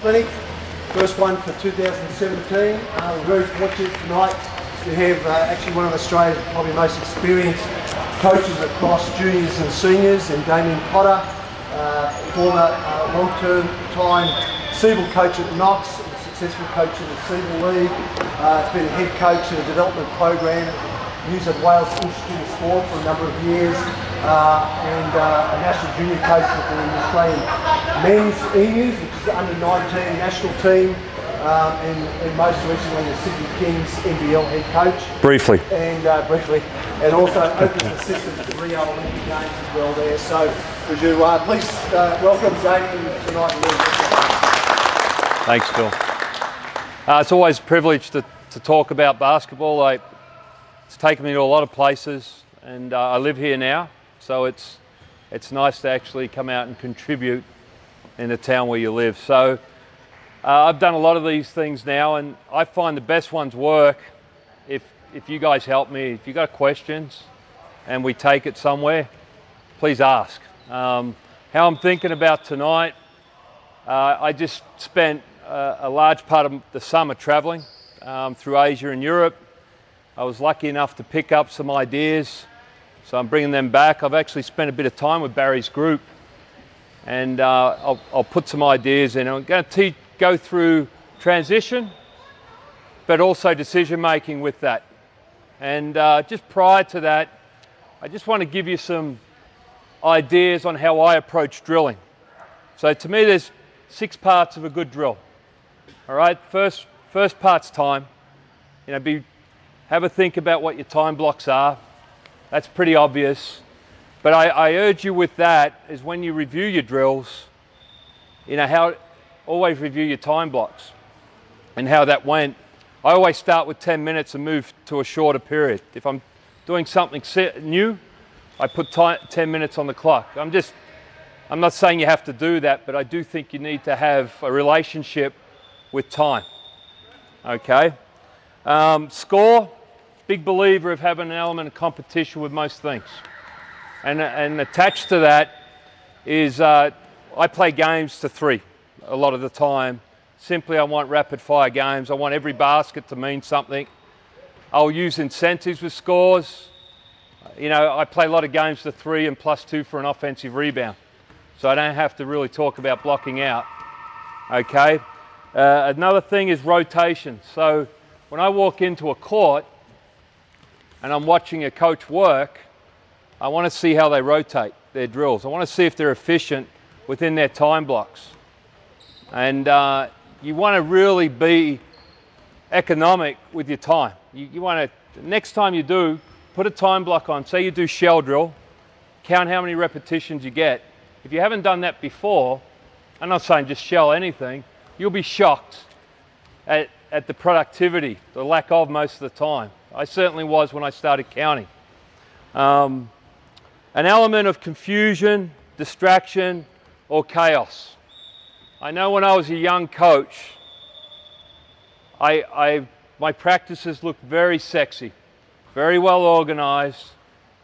Clinic, first one for 2017. We're very fortunate tonight to have actually one of Australia's probably most experienced coaches across juniors and seniors, and Damian Cotter, former long-term time Seabull coach at Knox, a successful coach in the Seabull League. Has been a head coach in a development program at New South Wales Institute of Sport for a number of years, and a national junior coach with the Australian men's Emus, which is the under-19 national team, and most recently the Sydney Kings NBL head coach. Briefly. And also Open assistant at the Rio Olympic Games as well there. So would you please welcome Damian tonight. Thanks, Phil. It's always a privilege to talk about basketball. It's taken me to a lot of places, and I live here now, so it's nice to actually come out and contribute in the town where you live. So I've done a lot of these things now, and I find the best ones work if you guys help me. If you've got questions and we take it somewhere, please ask. How I'm thinking about tonight, I just spent a large part of the summer traveling through Asia and Europe. I was lucky enough to pick up some ideas, so I'm bringing them back. I've actually spent a bit of time with Barry's group, and I'll put some ideas in. I'm going to go through transition, but also decision making with that. And just prior to that, I just want to give you some ideas on how I approach drilling. So to me, there's 6 parts of a good drill. All right, first part's time. Have a think about what your time blocks are. That's pretty obvious. But I urge you with that is when you review your drills, always review your time blocks and how that went. I always start with 10 minutes and move to a shorter period. If I'm doing something new, I put 10 minutes on the clock. I'm not saying you have to do that, but I do think you need to have a relationship with time. Okay? Score, big believer of having an element of competition with most things. And attached to that is I play games to 3 a lot of the time. Simply, I want rapid fire games. I want every basket to mean something. I'll use incentives with scores. I play a lot of games to 3 and +2 for an offensive rebound. So I don't have to really talk about blocking out. Okay? Another thing is rotation. So when I walk into a court and I'm watching a coach work, I want to see how they rotate their drills. I want to see if they're efficient within their time blocks. And you want to really be economic with your time. You want to, next time you do, put a time block on. Say you do shell drill, count how many repetitions you get. If you haven't done that before, I'm not saying just shell anything, you'll be shocked at the productivity, the lack of most of the time. I certainly was when I started counting. An element of confusion, distraction, or chaos. I know when I was a young coach, my practices looked very sexy, very well organized.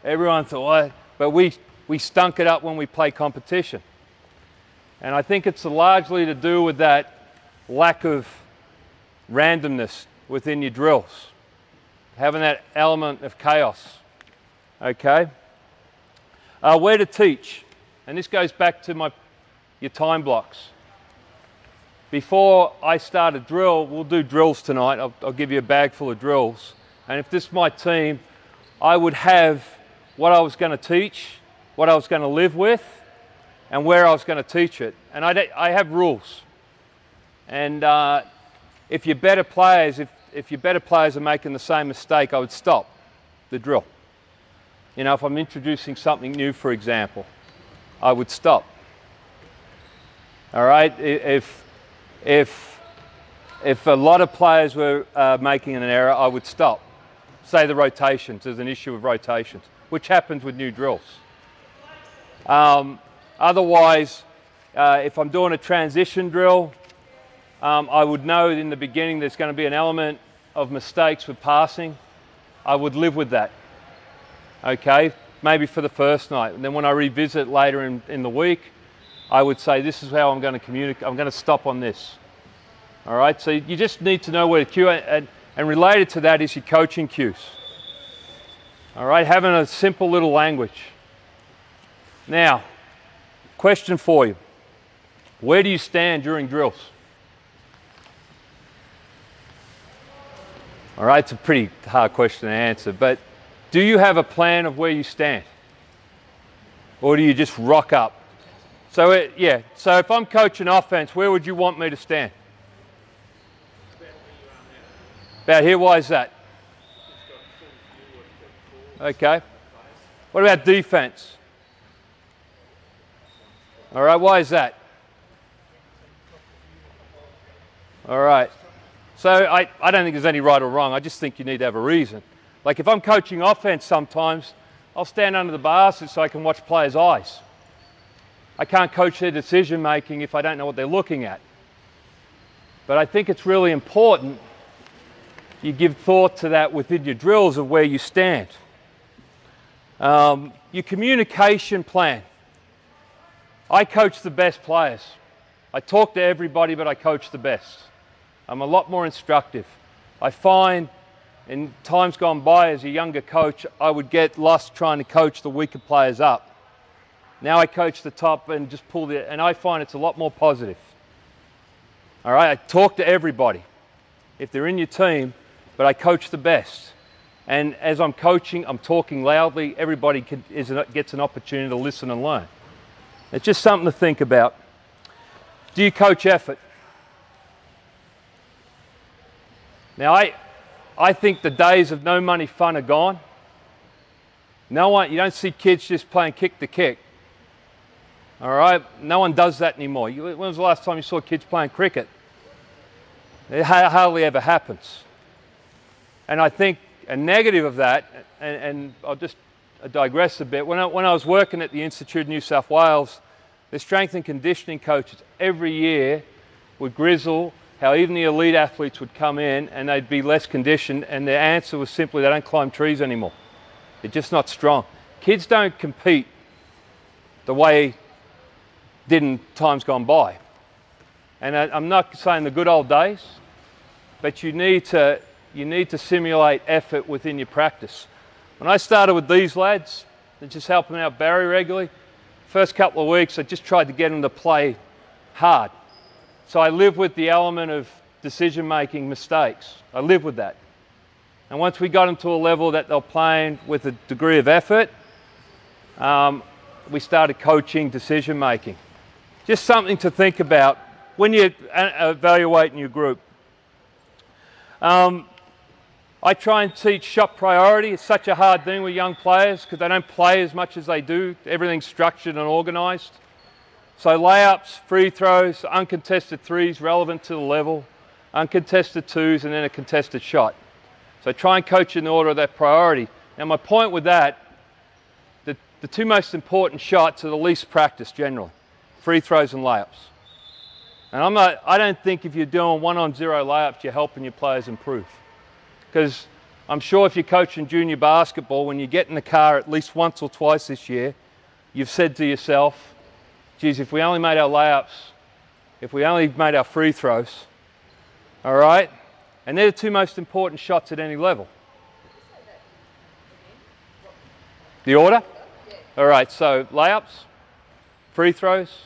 Everyone thought, what? But we stunk it up when we play competition. And I think it's largely to do with that lack of randomness within your drills, having that element of chaos. Okay? Where to teach. And this goes back to your time blocks. Before I start a drill, we'll do drills tonight. I'll give you a bag full of drills. And if this is my team, I would have what I was going to teach, what I was going to live with, and where I was going to teach it. And I have rules. And if your better players are making the same mistake, I would stop the drill. If I'm introducing something new, for example, I would stop. All right? If a lot of players were making an error, I would stop. Say the rotations, there's an issue with rotations, which happens with new drills. Otherwise, if I'm doing a transition drill, I would know in the beginning there's going to be an element of mistakes with passing. I would live with that. Okay, maybe for the first night. And then when I revisit later in the week, I would say, this is how I'm going to communicate. I'm going to stop on this. All right, so you just need to know where to cue, and related to that is your coaching cues. All right, having a simple little language. Now, question for you. Where do you stand during drills? All right, it's a pretty hard question to answer, but do you have a plan of where you stand? Or do you just rock up? So if I'm coaching offense, where would you want me to stand? About here, why is that? Okay. What about defense? All right, why is that? All right. So I don't think there's any right or wrong. I just think you need to have a reason. Like if I'm coaching offense sometimes, I'll stand under the basket so I can watch players' eyes. I can't coach their decision making if I don't know what they're looking at. But I think it's really important you give thought to that within your drills of where you stand. Your communication plan. I coach the best players. I talk to everybody, but I coach the best. I'm a lot more instructive. I find in times gone by as a younger coach, I would get lost trying to coach the weaker players up. Now I coach the top and just and I find it's a lot more positive. All right, I talk to everybody if they're in your team, but I coach the best. And as I'm coaching, I'm talking loudly. Everybody gets an opportunity to listen and learn. It's just something to think about. Do you coach effort? Now, I think the days of no money fun are gone. You don't see kids just playing kick to kick. All right? No one does that anymore. When was the last time you saw kids playing cricket? It hardly ever happens. And I think a negative of that, and I'll just digress a bit, when I was working at the Institute of New South Wales, the strength and conditioning coaches every year would grizzle how even the elite athletes would come in and they'd be less conditioned, and their answer was simply they don't climb trees anymore. They're just not strong. Kids don't compete the way did in times gone by. And I'm not saying the good old days, but you need to simulate effort within your practice. When I started with these lads, and just helping out Barry regularly, first couple of weeks I just tried to get them to play hard. So I live with the element of decision-making mistakes. I live with that. And once we got them to a level that they're playing with a degree of effort, we started coaching decision-making. Just something to think about when you're evaluating your group. I try and teach shot priority. It's such a hard thing with young players because they don't play as much as they do. Everything's structured and organised. So layups, free throws, uncontested threes relevant to the level, uncontested twos, and then a contested shot. So try and coach in the order of that priority. Now my point with that, the two most important shots are the least practiced generally, free throws and layups. And I don't think if you're doing 1-on-0 layups, you're helping your players improve. Because I'm sure if you're coaching junior basketball, when you get in the car at least once or twice this year, you've said to yourself, geez, if we only made our layups, if we only made our free throws, all right? And they're the two most important shots at any level. The order? All right, so layups, free throws,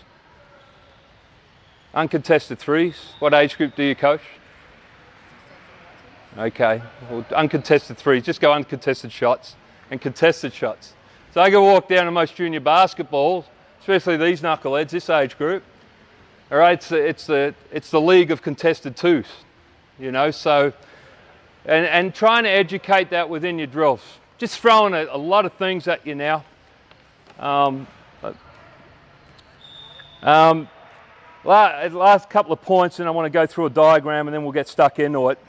uncontested threes. What age group do you coach? Okay, well, uncontested threes, just go uncontested shots and contested shots. So I can walk down to most junior basketball, especially these knuckleheads, this age group. All right, it's the league of contested twos, you know. So, and trying to educate that within your drills. Just throwing a lot of things at you now. Last couple of points, and I want to go through a diagram, and then we'll get stuck into it.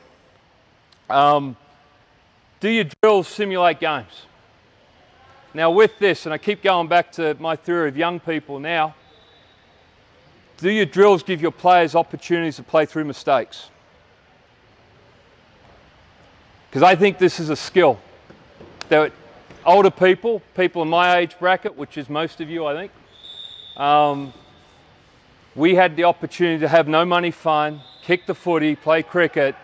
Do your drills simulate games? Now with this, and I keep going back to my theory of young people now, do your drills give your players opportunities to play through mistakes? Because I think this is a skill that older people in my age bracket, which is most of you I think, we had the opportunity to have no money fun, kick the footy, play cricket,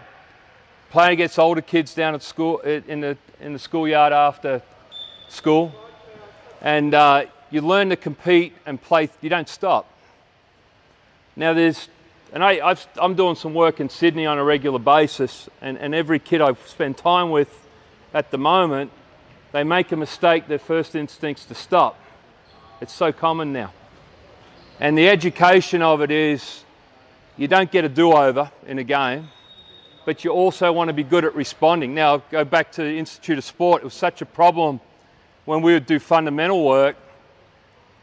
play against older kids down at school, in the schoolyard after school. And you learn to compete and play, you don't stop. Now I'm doing some work in Sydney on a regular basis, and every kid I spend time with at the moment, they make a mistake, their first instinct's to stop. It's so common now. And the education of it is, you don't get a do-over in a game, but you also want to be good at responding. Now, go back to the Institute of Sport, it was such a problem when we would do fundamental work.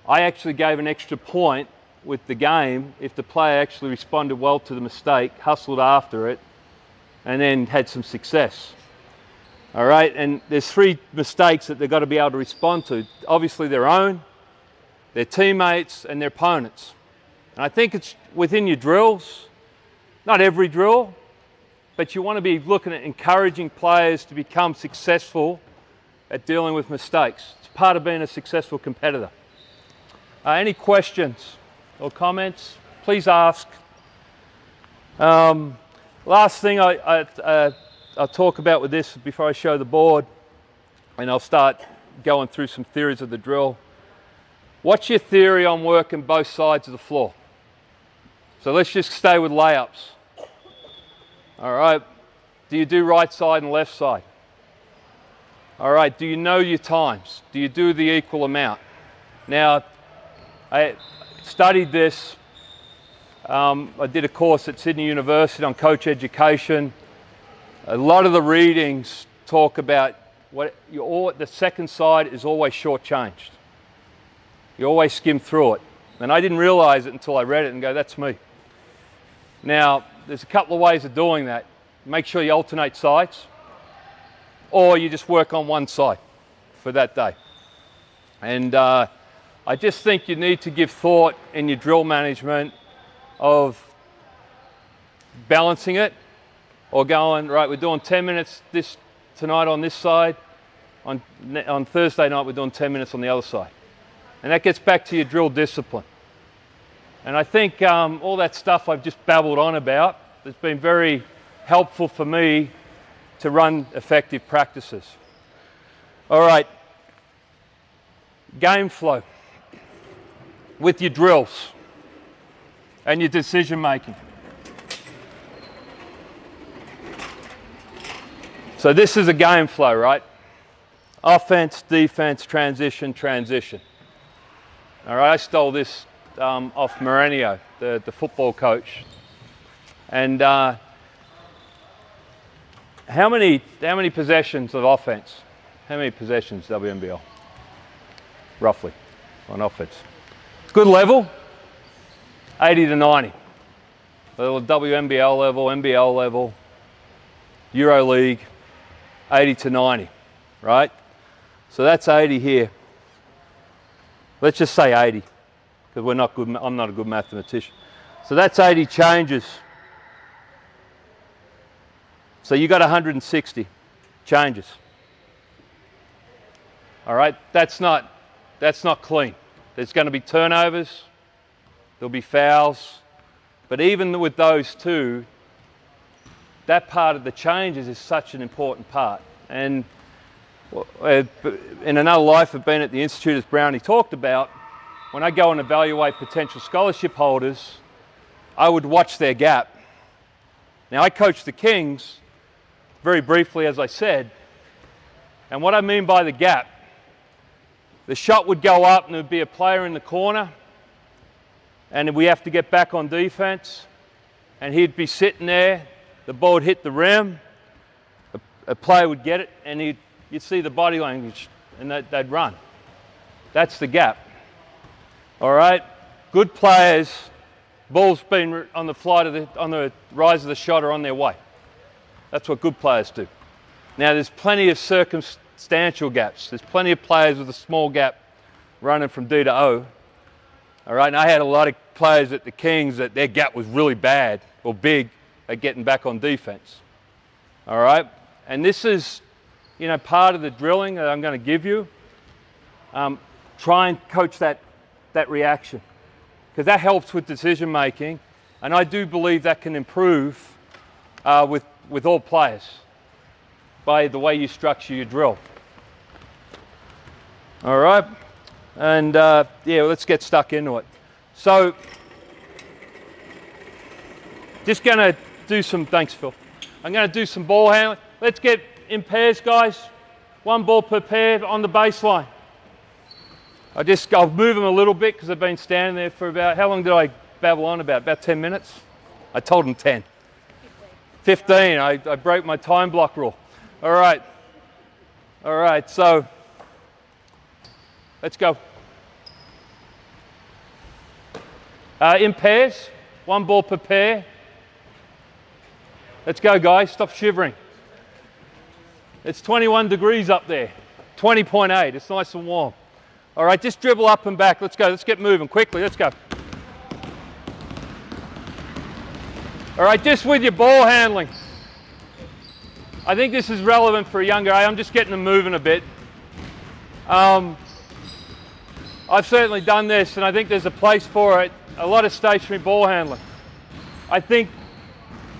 I actually gave an extra point with the game if the player actually responded well to the mistake, hustled after it, and then had some success. All right, and there's 3 mistakes that they've got to be able to respond to. Obviously their own, their teammates, and their opponents. And I think it's within your drills, not every drill, but you want to be looking at encouraging players to become successful at dealing with mistakes. It's part of being a successful competitor. Any questions or comments? Please ask. Last thing I'll talk about with this before I show the board, and I'll start going through some theories of the drill. What's your theory on working both sides of the floor? So let's just stay with layups. All right, do you do right side and left side? All right, do you know your times? Do you do the equal amount? Now, I studied this. I did a course at Sydney University on coach education. A lot of the readings talk about the second side is always shortchanged. You always skim through it. And I didn't realize it until I read it and go, that's me. Now, there's a couple of ways of doing that. Make sure you alternate sides, or you just work on one side for that day. And I just think you need to give thought in your drill management of balancing it, or going, right, we're doing 10 minutes tonight on this side, on Thursday night we're doing 10 minutes on the other side. And that gets back to your drill discipline. And I think all that stuff I've just babbled on about has been very helpful for me to run effective practices. All right, game flow with your drills and your decision making. So this is a game flow, right? Offense, defense, transition, transition. All right, I stole this off Mourinho, the football coach. And how many possessions of offense? How many possessions WNBL? Roughly, on offense. Good level, 80 to 90. WNBL level, NBL level, Euro League, 80 to 90, right? So that's 80 here. Let's just say 80, because we're not good. I'm not a good mathematician. So that's 80 changes. So you got 160 changes. All right, that's not clean. There's going to be turnovers. There'll be fouls. But even with those two, that part of the changes is such an important part. And in another life I've been at the Institute, as Brownie talked about, when I go and evaluate potential scholarship holders, I would watch their gap. Now I coached the Kings very briefly, as I said, and what I mean by the gap, the shot would go up and there'd be a player in the corner, and we have to get back on defense, and he'd be sitting there, the ball would hit the rim, a player would get it, and you'd see the body language, and they'd run. That's the gap. All right? Good players, ball's been on the rise of the shot or on their way. That's what good players do. Now, there's plenty of circumstantial gaps. There's plenty of players with a small gap running from D to O. All right? And I had a lot of players at the Kings that their gap was really bad or big at getting back on defense. All right? And this is, part of the drilling that I'm going to give you. Try and coach that reaction, because that helps with decision making, And I do believe that can improve with all players by the way you structure your drill. All right, and yeah, let's get stuck into it. So, just gonna do some, thanks Phil. I'm gonna do some ball handling. Let's get in pairs, guys. One ball per pair on the baseline. I'll move them a little bit because I've been standing there for about, how long did I babble on about? About 10 minutes? I told them 10. 15, I broke my time block rule. All right, so let's go. In pairs, one ball per pair. Let's go, guys, stop shivering. It's 21 degrees up there, 20.8, it's nice and warm. All right, just dribble up and back. Let's go, let's get moving quickly, let's go. All right, just with your ball handling. I think this is relevant for a younger age. I'm just getting them moving a bit. I've certainly done this, and I think there's a place for it. A lot of stationary ball handling. I think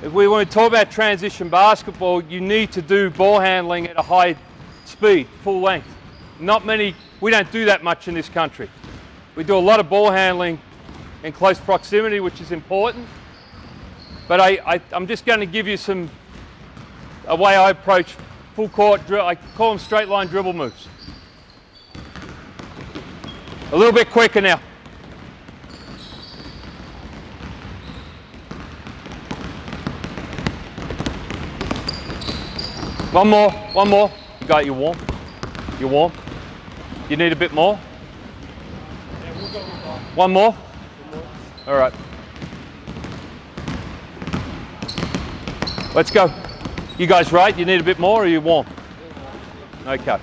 if we want to talk about transition basketball, you need to do ball handling at a high speed, full length. Not many, we don't do that much in this country. We do a lot of ball handling in close proximity, which is important. But I'm just going to give you a way I approach full court drill. I call them straight line dribble moves. A little bit quicker now. One more. You got it, you're warm. You're warm. You need a bit more? Yeah, we'll go with one more? All right. Let's go. You guys right? You need a bit more or are you warm? Okay.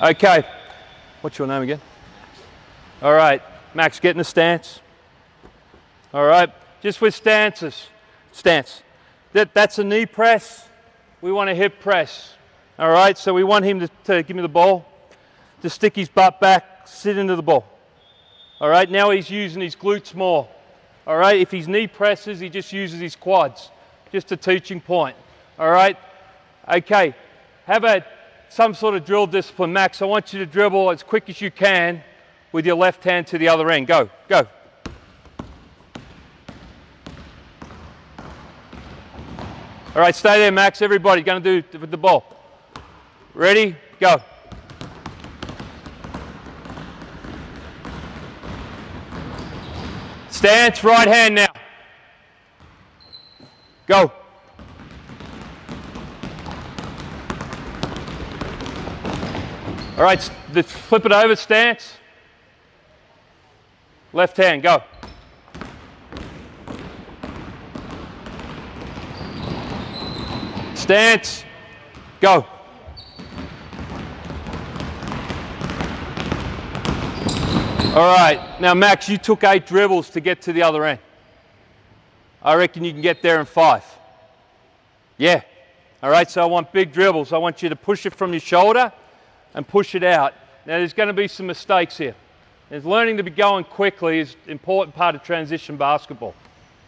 Okay. What's your name again? All right. Max, get in the stance. All right. Just with stances. Stance. That's a knee press. We want a hip press. All right. So we want him to give me the ball. To stick his butt back, sit into the ball. All right, now he's using his glutes more. All right, if his knee presses, he just uses his quads. Just a teaching point. All right, okay, have some sort of drill discipline. Max, I want you to dribble as quick as you can with your left hand to the other end. Go, go. All right, stay there, Max. Everybody, going to do with the ball. Ready, go. Stance, right hand now. Go. All right, flip it over, stance. Left hand, go. Stance, go. All right, now Max, you took 8 dribbles to get to the other end. I reckon you can get there in 5. Yeah. All right, so I want big dribbles. I want you to push it from your shoulder and push it out. Now there's going to be some mistakes here. There's learning to be going quickly is an important part of transition basketball.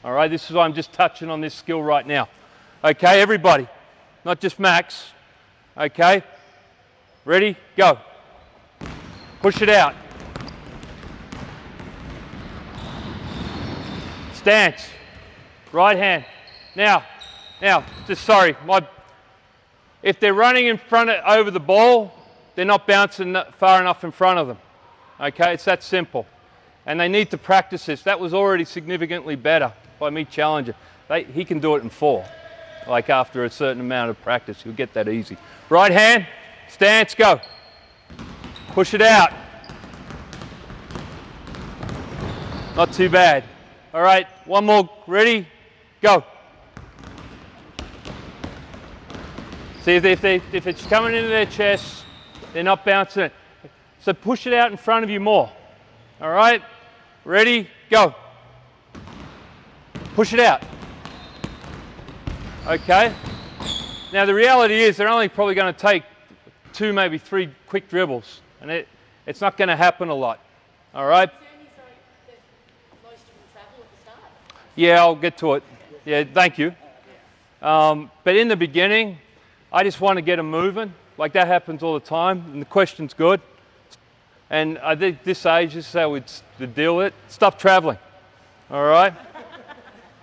All right, this is why I'm just touching on this skill right now. Okay, everybody, not just Max. Okay, ready, go. Push it out. Stance, right hand. Now, just sorry, if they're running in front over the ball, they're not bouncing far enough in front of them. Okay, it's that simple. And they need to practice this. That was already significantly better by me challenging. He can do it in 4. Like after a certain amount of practice, he'll get that easy. Right hand, stance, go. Push it out. Not too bad. All right, one more, ready, go. See, if it's coming into their chest, they're not bouncing it. So push it out in front of you more. All right, ready, go. Push it out. Okay. Now the reality is they're only probably going to take 2, maybe 3 quick dribbles, and it's not going to happen a lot. All right? Most of them travel at the start. Yeah, I'll get to it. Yeah, thank you. But in the beginning, I just want to get them moving. Like that happens all the time, and the question's good. And I think this age, this is how we'd deal with it. Stop traveling. All right?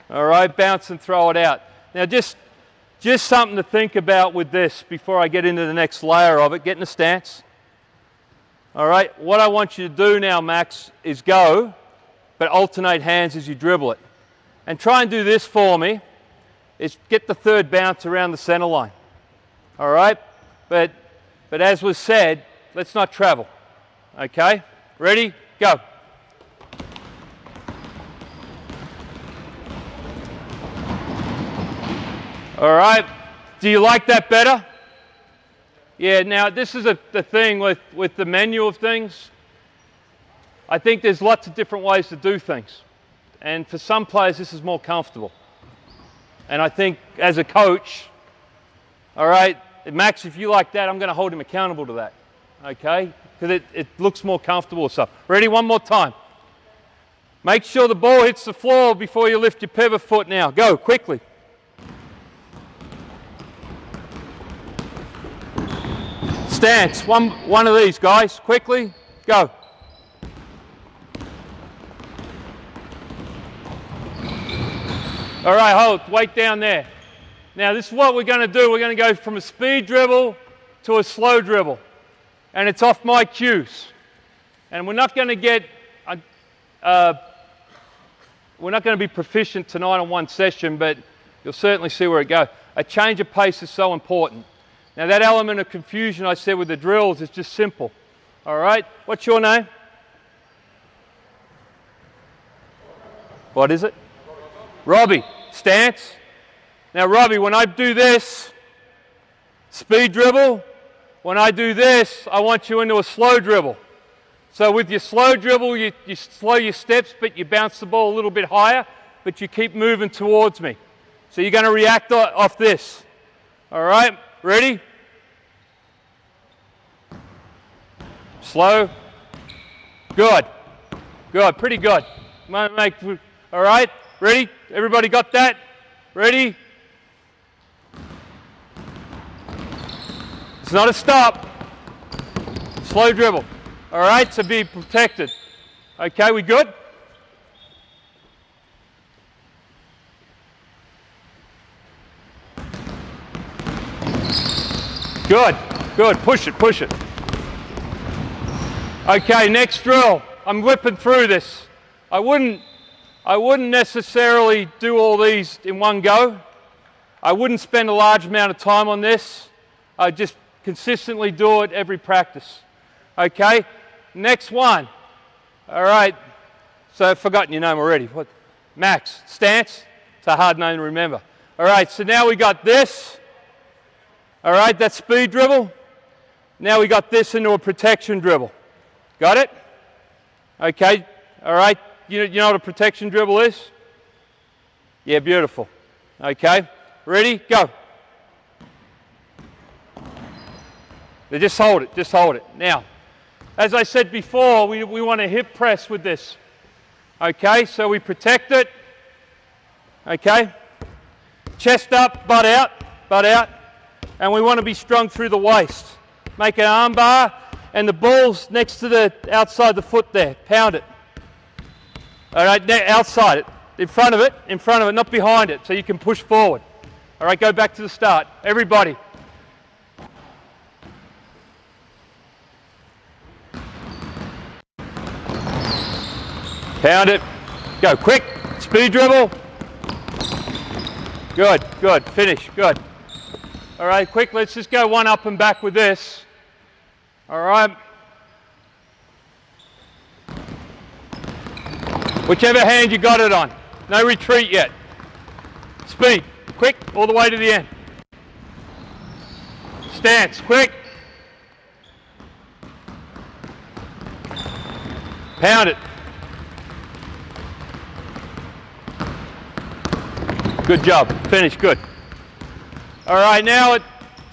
All right, bounce and throw it out. Now just something to think about with this before I get into the next layer of it. Get in the stance. All right, what I want you to do now, Max, is go, but alternate hands as you dribble it. And try and do this for me, is get the third bounce around the center line. All right? But as was said, let's not travel. Okay? Ready? Go. All right. Do you like that better? Yeah, now this is the thing with the menu of things. I think there's lots of different ways to do things. And for some players, this is more comfortable. And I think as a coach, all right, Max, if you like that, I'm going to hold him accountable to that. Okay? Because it looks more comfortable or stuff. Ready? One more time. Make sure the ball hits the floor before you lift your pivot foot now. Go, quickly. Stance. One of these, guys. Quickly. Go. All right, hold. Weight down there. Now, this is what we're going to do. We're going to go from a speed dribble to a slow dribble. And it's off my cues. And we're not going to get... we're not going to be proficient tonight on one session, but you'll certainly see where it goes. A change of pace is so important. Now, that element of confusion I said with the drills is just simple. All right? What's your name? What is it? Robbie. Stance. Now, Robbie, when I do this, speed dribble, when I do this, I want you into a slow dribble. So with your slow dribble, you slow your steps, but you bounce the ball a little bit higher, but you keep moving towards me. So you're going to react off this. All right? Ready? Slow. Good. Good. Pretty good. All right? Ready? Everybody got that? Ready? It's not a stop. Slow dribble. All right? So be protected. Okay, we good? Good. Good. Push it. Push it. Okay, next drill. I'm whipping through this. I wouldn't necessarily do all these in one go. I wouldn't spend a large amount of time on this. I just consistently do it every practice. Okay, next one. All right, so I've forgotten your name already. What? Max. Stance. It's a hard name to remember. All right, so now we got this. All right, that's speed dribble. Now we got this into a protection dribble. Got it? Okay, all right. You know what a protection dribble is? Yeah, beautiful. Okay, ready? Go. Now just hold it, just hold it. Now, as I said before, we want to hip press with this. Okay, so we protect it. Okay, chest up, butt out, and we want to be strong through the waist. Make an arm bar, and the ball's next to the outside the foot there. Pound it. All right, now outside it, in front of it, not behind it, so you can push forward. All right, go back to the start. Everybody. Pound it. Go quick. Speed dribble. Good, good. Finish. Good. All right, quick. Let's just go one up and back with this. All right. Whichever hand you got it on. No retreat yet. Speed. Quick. All the way to the end. Stance. Quick. Pound it. Good job. Finish. Good. All right, now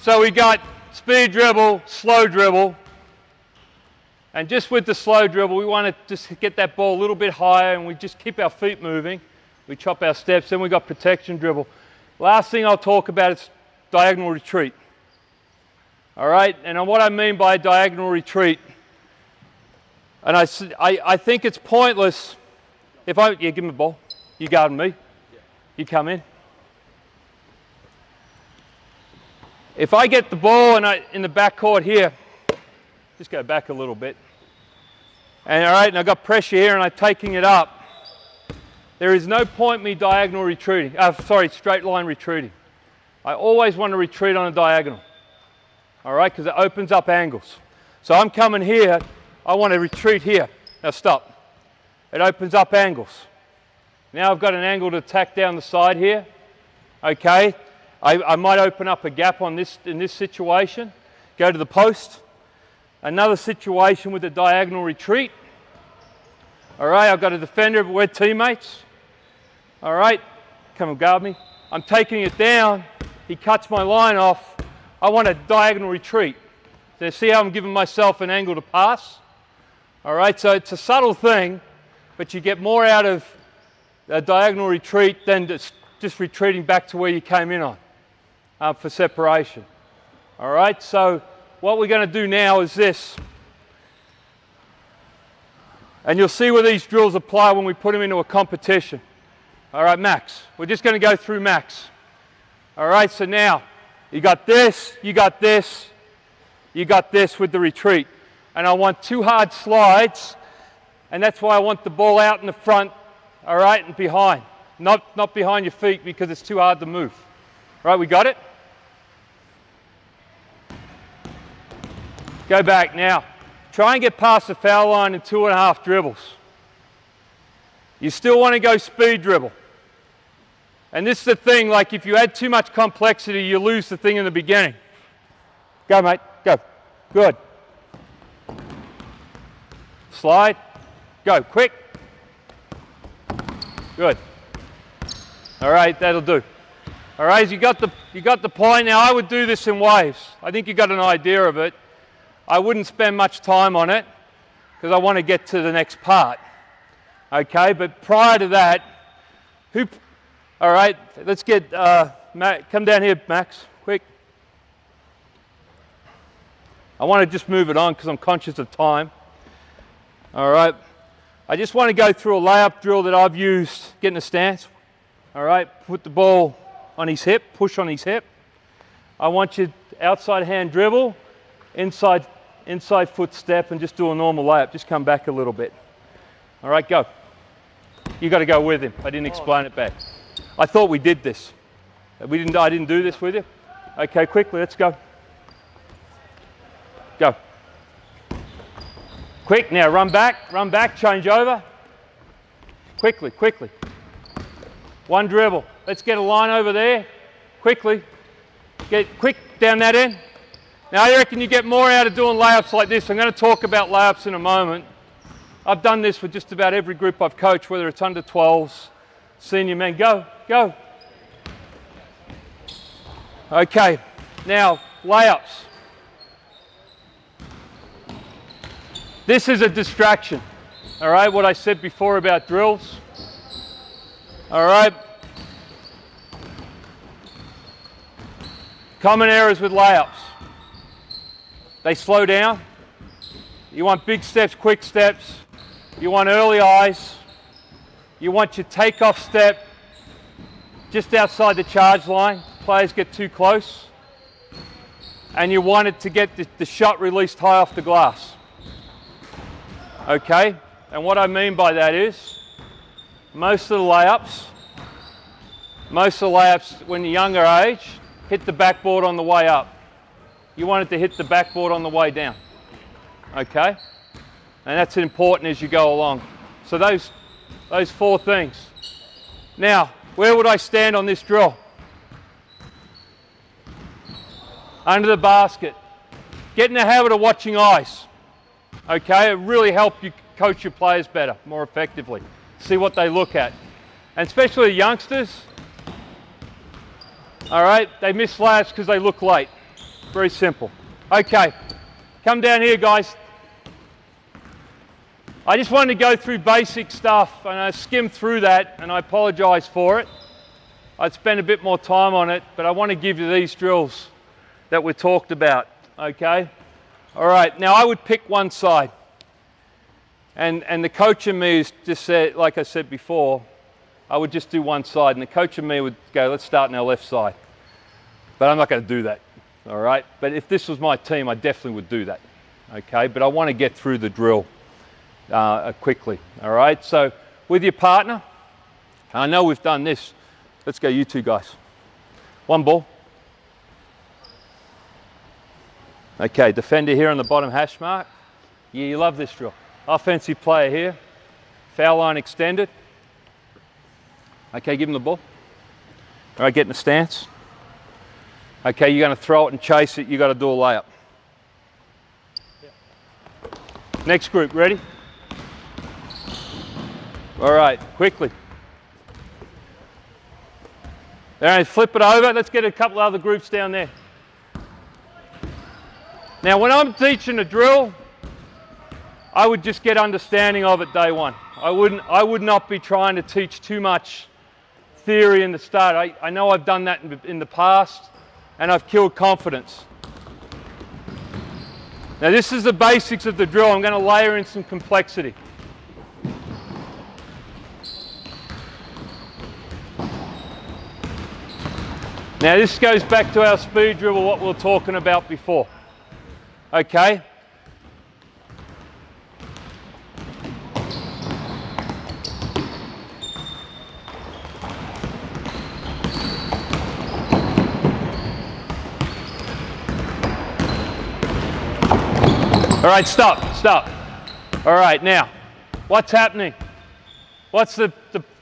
so we got speed dribble, slow dribble. And just with the slow dribble, we want to just get that ball a little bit higher and we just keep our feet moving. We chop our steps, then we got protection dribble. Last thing I'll talk about is diagonal retreat. All right, and what I mean by diagonal retreat, and I think it's pointless if yeah, give me the ball. You guard me. You come in. If I get the ball and in the backcourt here, just go back a little bit. And all right, and I've got pressure here and I'm taking it up. There is no point me diagonal retreating, straight line retreating. I always want to retreat on a diagonal. All right, because it opens up angles. So I'm coming here, I want to retreat here. Now stop. It opens up angles. Now I've got an angle to attack down the side here. Okay, I might open up a gap on this in this situation. Go to the post. Another situation with a diagonal retreat. All right, I've got a defender, but we're teammates. All right, come and guard me. I'm taking it down. He cuts my line off. I want a diagonal retreat. So see how I'm giving myself an angle to pass? All right, so it's a subtle thing, but you get more out of a diagonal retreat than just retreating back to where you came in on for separation. All right, so what we're going to do now is this. And you'll see where these drills apply when we put them into a competition. All right, max. We're just going to go through max. All right, so now you got this, you got this, you got this with the retreat. And I want 2 hard slides, and that's why I want the ball out in the front, all right, and behind. Not behind your feet because it's too hard to move. All right, we got it? Go back now. Try and get past the foul line in 2.5 dribbles. You still want to go speed dribble. And this is the thing, like if you add too much complexity, you lose the thing in the beginning. Go, mate, go. Good. Slide. Go, quick. Good. All right, that'll do. All right, you got the point. Now I would do this in waves. I think you got an idea of it. I wouldn't spend much time on it because I want to get to the next part. Okay, but prior to that, all right, let's get, come down here, Max, quick. I want to just move it on because I'm conscious of time. All right, I just want to go through a layup drill that I've used, getting a stance. All right, put the ball on his hip, push on his hip. I want you outside hand dribble, inside foot step, and just do a normal layup. Just come back a little bit. All right, go. You got to go with him. I didn't explain it back. I thought we did this. I didn't do this with you. Okay, quickly, let's go. Go. Quick, now run back, change over. Quickly, quickly. 1 dribble. Let's get a line over there. Quickly. Get quick down that end. Now I reckon you get more out of doing layups like this. I'm going to talk about layups in a moment. I've done this with just about every group I've coached, whether it's under 12s, senior men. Go, go. Okay, now layups. This is a distraction. All right, what I said before about drills. All right. Common errors with layups. They slow down. You want big steps, quick steps. You want early eyes. You want your takeoff step just outside the charge line. Players get too close. And you want it to get the shot released high off the glass. Okay? And what I mean by that is, most of the layups when you're younger age, hit the backboard on the way up. You want it to hit the backboard on the way down. Okay? And that's important as you go along. So those 4 things. Now, where would I stand on this drill? Under the basket. Get in the habit of watching eyes. Okay? It really helps you coach your players better, more effectively. See what they look at. And especially the youngsters, all right, they miss layups because they look late. Very simple. Okay, come down here, guys. I just wanted to go through basic stuff, and I skimmed through that, and I apologise for it. I'd spend a bit more time on it, but I want to give you these drills that we talked about, okay? All right, now I would pick one side. And the coach in me is just said, like I said before, I would just do one side, and the coach in me would go, let's start on our left side. But I'm not going to do that, all right? But if this was my team, I definitely would do that, okay? But I want to get through the drill quickly, all right? So with your partner, I know we've done this. Let's go, you two guys. One ball. Okay, defender here on the bottom hash mark. Yeah, you love this drill. Offensive player here. Foul line extended. Okay, give him the ball. All right, get in the stance. Okay, you're going to throw it and chase it. You've got to do a layup. Next group, ready? All right, quickly. All right, flip it over. Let's get a couple other groups down there. Now, when I'm teaching a drill, I would just get understanding of it day one. I would not be trying to teach too much theory in the start. I know I've done that in the past, and I've killed confidence. Now, this is the basics of the drill. I'm going to layer in some complexity. Now, this goes back to our speed dribble, what we were talking about before. Okay? All right, stop. All right, now, what's happening? What's the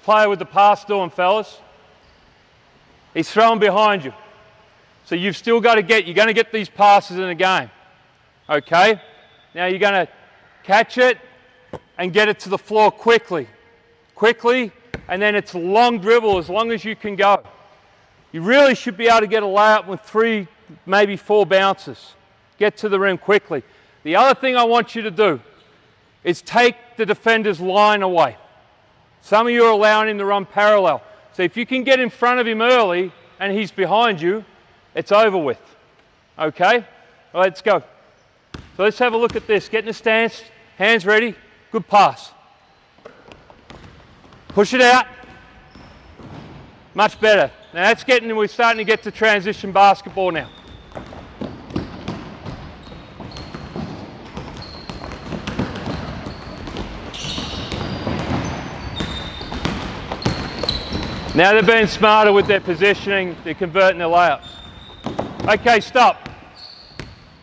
player with the pass doing, fellas? He's throwing behind you. So you've still got to you're going to get these passes in the game. Okay? Now you're going to catch it and get it to the floor quickly. Quickly, and then it's a long dribble as long as you can go. You really should be able to get a layup with 3, maybe 4 bounces. Get to the rim quickly. The other thing I want you to do is take the defender's line away. Some of you are allowing him to run parallel. So if you can get in front of him early and he's behind you, it's over with. Okay? All right, let's go. So let's have a look at this. Get in the stance, hands ready, good pass. Push it out. Much better. Now we're starting to get to transition basketball now. Now they're being smarter with their positioning, they're converting their layups. Okay, stop.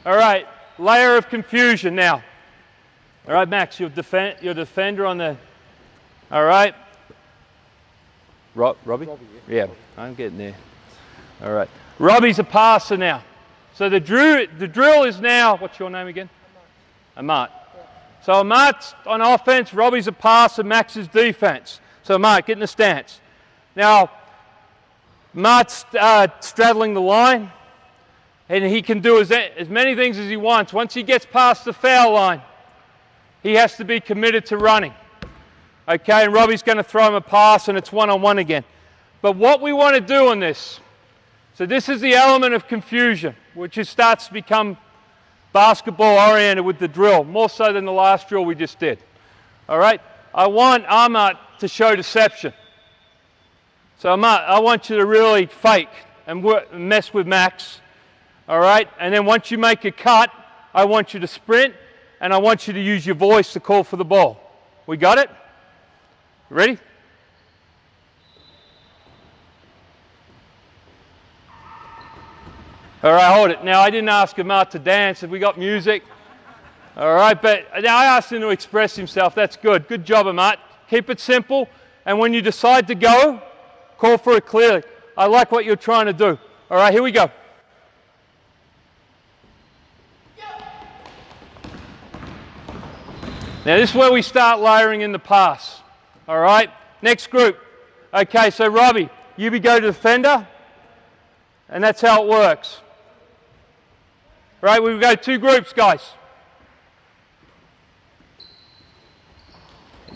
All right, layer of confusion now. All right, Max, your defender on the, all right. Robbie? Yeah, I'm getting there. All right. Robbie's a passer now. So the drill is now, what's your name again? Amat. So Amat's on offense, Robbie's a passer, Max is defense. So Amat, get in the stance. Now, Amat's straddling the line, and he can do as many things as he wants. Once he gets past the foul line, he has to be committed to running. Okay, and Robbie's going to throw him a pass, and it's one-on-one again. But what we want to do on this, so this is the element of confusion, which starts to become basketball-oriented with the drill, more so than the last drill we just did. All right, I want Amat to show deception. So Amat, I want you to really fake and mess with Max. All right, and then once you make a cut, I want you to sprint, and I want you to use your voice to call for the ball. We got it? Ready? All right, hold it. Now, I didn't ask Amat to dance. Have we got music? All right, but now I asked him to express himself. That's good. Good job, Amat. Keep it simple, and when you decide to go, call for it clearly. I like what you're trying to do. All right, here we go. Now, this is where we start layering in the pass. All right, next group. Okay, so Robbie, you go to defender, and that's how it works. All right, we've got 2 groups, guys.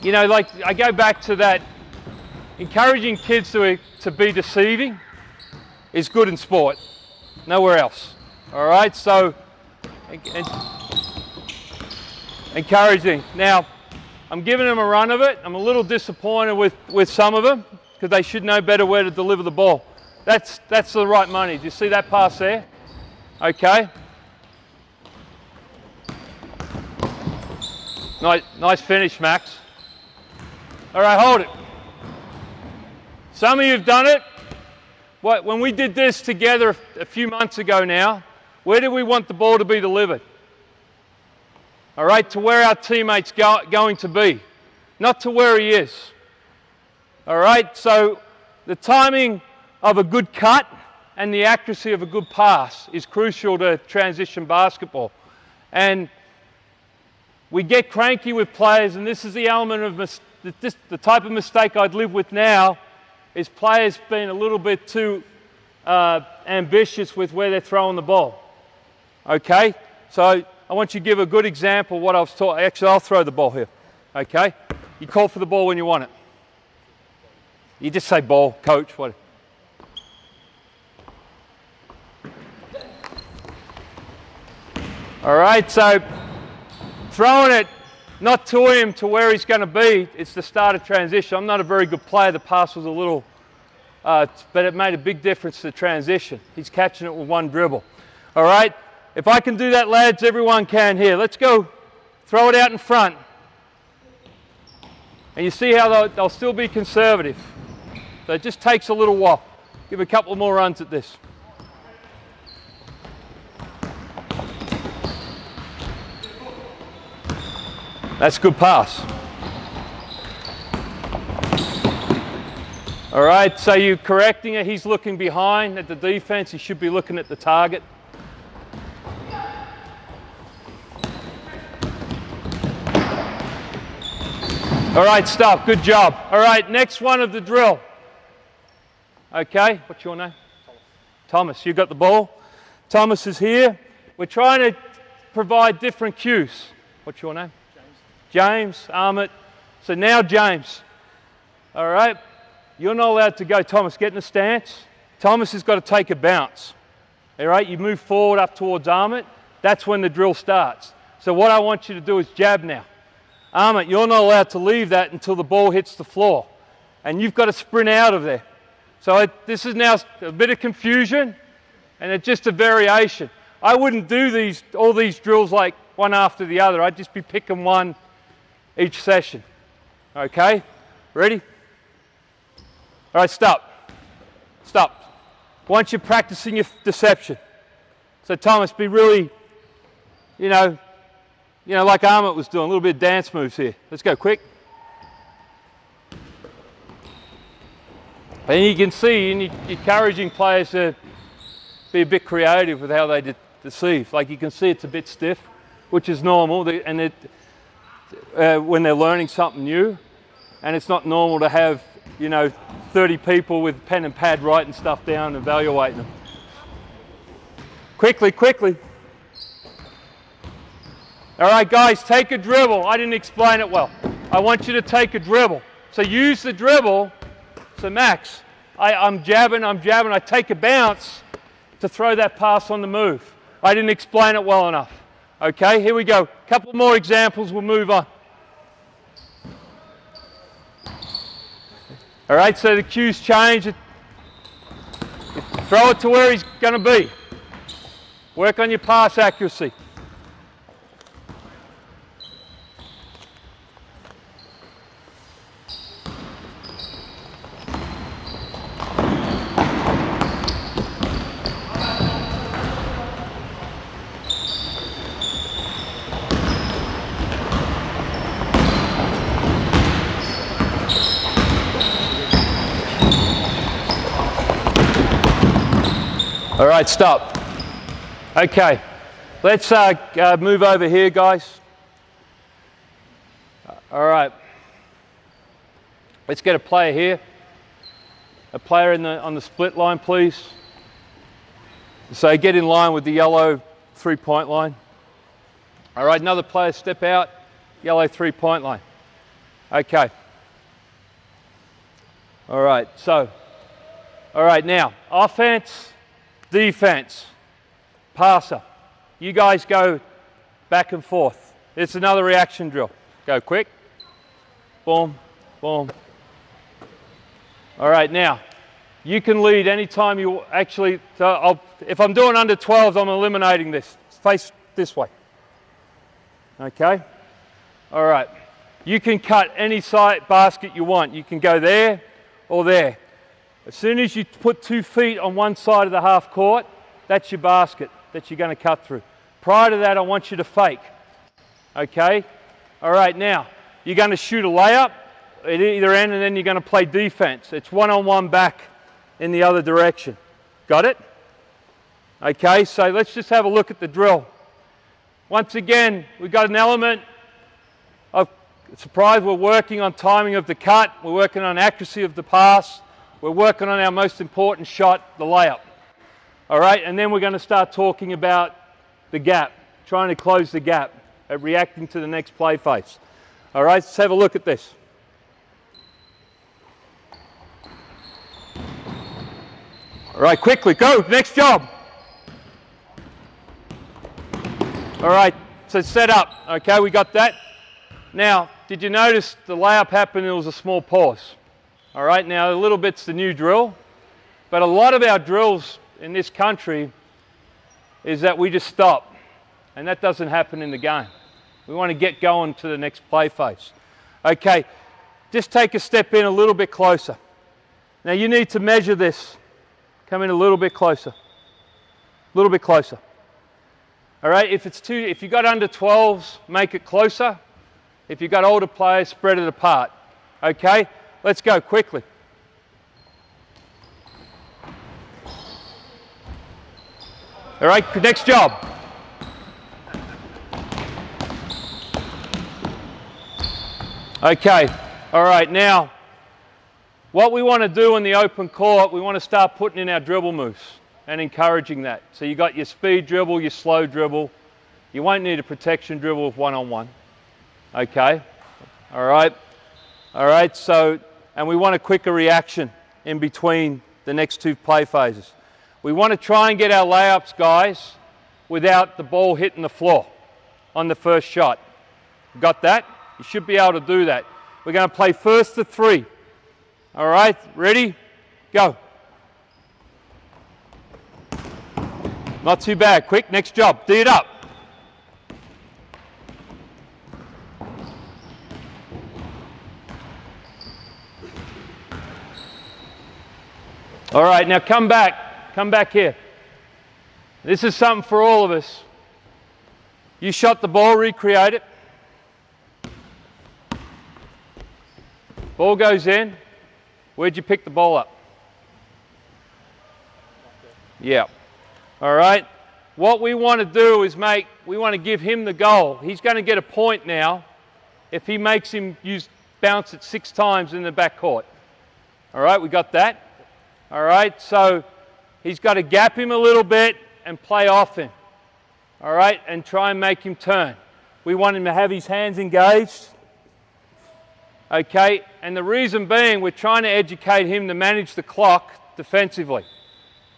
You know, like I go back to that, encouraging kids to be deceiving is good in sport, nowhere else. All right, so encouraging. Now, I'm giving them a run of it. I'm a little disappointed with some of them because they should know better where to deliver the ball. That's the right money. Do you see that pass there? Okay. Nice finish, Max. All right, hold it. Some of you have done it. When we did this together a few months ago now, where did we want the ball to be delivered? All right, to where our teammate's going to be, not to where he is. All right, so the timing of a good cut and the accuracy of a good pass is crucial to transition basketball. And we get cranky with players, and this is the element of the type of mistake I'd live with now, is players being a little bit too ambitious with where they're throwing the ball. Okay, so I want you to give a good example of what I was taught. Actually, I'll throw the ball here. Okay, you call for the ball when you want it. You just say ball, coach. What? All right, so throwing it not to him, to where he's going to be, it's the start of transition. I'm not a very good player. The pass was a little, but it made a big difference to the transition. He's catching it with 1 dribble. All right, if I can do that, lads, everyone can here. Let's go. Throw it out in front. And you see how they'll still be conservative. So it just takes a little while. Give a couple more runs at this. That's a good pass. All right, so you're correcting it. He's looking behind at the defense. He should be looking at the target. All right, stop. Good job. All right, next one of the drill. Okay, what's your name? Thomas. You got the ball. Thomas is here. We're trying to provide different cues. What's your name? James, Armit. So now James, all right, you're not allowed to go. Thomas, get in the stance. Thomas has got to take a bounce. All right, you move forward up towards Armit. That's when the drill starts. So what I want you to do is jab now. Armit, you're not allowed to leave that until the ball hits the floor. And you've got to sprint out of there. So this is now a bit of confusion, and it's just a variation. I wouldn't do all these drills like one after the other. I'd just be picking one each session. Okay, ready? All right, stop. Stop. Once you're practicing your deception. So Thomas, be really, you know, like Armit was doing, a little bit of dance moves here. Let's go, quick. And you can see, and you're encouraging players to be a bit creative with how they deceive. Like you can see it's a bit stiff, which is normal, and when they're learning something new, and it's not normal to have 30 people with pen and pad writing stuff down and evaluating them. Quickly, quickly. All right, guys, take a dribble. I didn't explain it well. I want you to take a dribble. So use the dribble. So Max, I'm jabbing, I take a bounce to throw that pass on the move. I didn't explain it well enough. Okay, here we go. A couple more examples, we'll move on. All right, so the cues change. Throw it to where he's going to be. Work on your pass accuracy. All right, stop. Okay, let's move over here, guys. All right, let's get a player here. A player on the split line, please. So get in line with the yellow 3-point line. All right, another player step out, yellow 3-point line. Okay. All right, so, all right, now, offense, defense, passer. You guys go back and forth. It's another reaction drill. Go quick. Boom, boom. All right, now, you can lead anytime you actually, if I'm doing under 12s, I'm eliminating this. Face this way. Okay? All right. You can cut any side basket you want. You can go there or there. As soon as you put 2 feet on one side of the half court, that's your basket that you're going to cut through. Prior to that, I want you to fake. Okay? All right, now, you're going to shoot a layup at either end, and then you're going to play defense. It's one-on-one back in the other direction. Got it? Okay, so let's just have a look at the drill. Once again, we've got an element of surprise. We're working on timing of the cut. We're working on accuracy of the pass. We're working on our most important shot, the layup. All right, and then we're going to start talking about the gap, trying to close the gap, reacting to the next play phase. All right, let's have a look at this. All right, quickly, go, next job. All right, so set up. Okay, we got that. Now, did you notice the layup happened, it was a small pause. All right, now a little bit's the new drill, but a lot of our drills in this country is that we just stop, and that doesn't happen in the game. We want to get going to the next play phase. Okay, just take a step in a little bit closer. Now you need to measure this. Come in a little bit closer. A little bit closer. All right, if you got under 12s, make it closer. If you've got older players, spread it apart. Okay, let's go quickly. All right, next job. Okay, all right, now, what we want to do in the open court, we want to start putting in our dribble moves and encouraging that. So you got your speed dribble, your slow dribble. You won't need a protection dribble with one-on-one. Okay, all right, so, and we want a quicker reaction in between the next 2 play phases. We want to try and get our layups, guys, without the ball hitting the floor on the first shot. Got that? You should be able to do that. We're going to play first to 3. All right, ready? Go. Not too bad. Quick, next job. D it up. All right, now come back. Come back here. This is something for all of us. You shot the ball, recreate it. Ball goes in. Where'd you pick the ball up? Yeah. All right. What we want to do is we want to give him the goal. He's going to get a point now if he makes him bounce it 6 times in the backcourt. All right, we got that. All right, so he's got to gap him a little bit and play off him. All right, and try and make him turn. We want him to have his hands engaged. Okay, and the reason being we're trying to educate him to manage the clock defensively.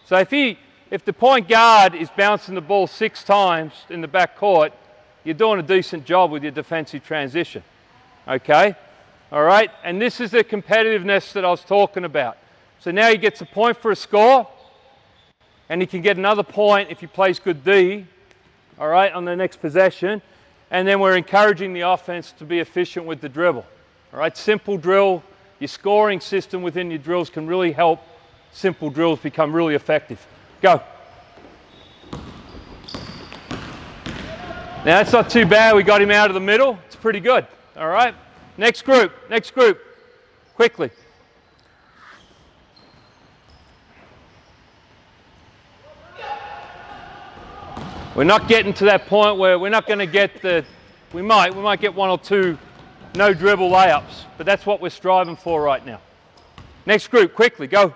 So if the point guard is bouncing the ball 6 times in the backcourt, you're doing a decent job with your defensive transition. Okay, all right, and this is the competitiveness that I was talking about. So now he gets a point for a score, and he can get another point if he plays good D, all right, on the next possession, and then we're encouraging the offense to be efficient with the dribble. All right, simple drill. Your scoring system within your drills can really help simple drills become really effective. Go. Now that's not too bad. We got him out of the middle. It's pretty good. All right. Next group. Next group. Quickly. We're not getting to that point where we're not going to get we might get 1 or 2 no dribble layups, but that's what we're striving for right now. Next group, quickly, go.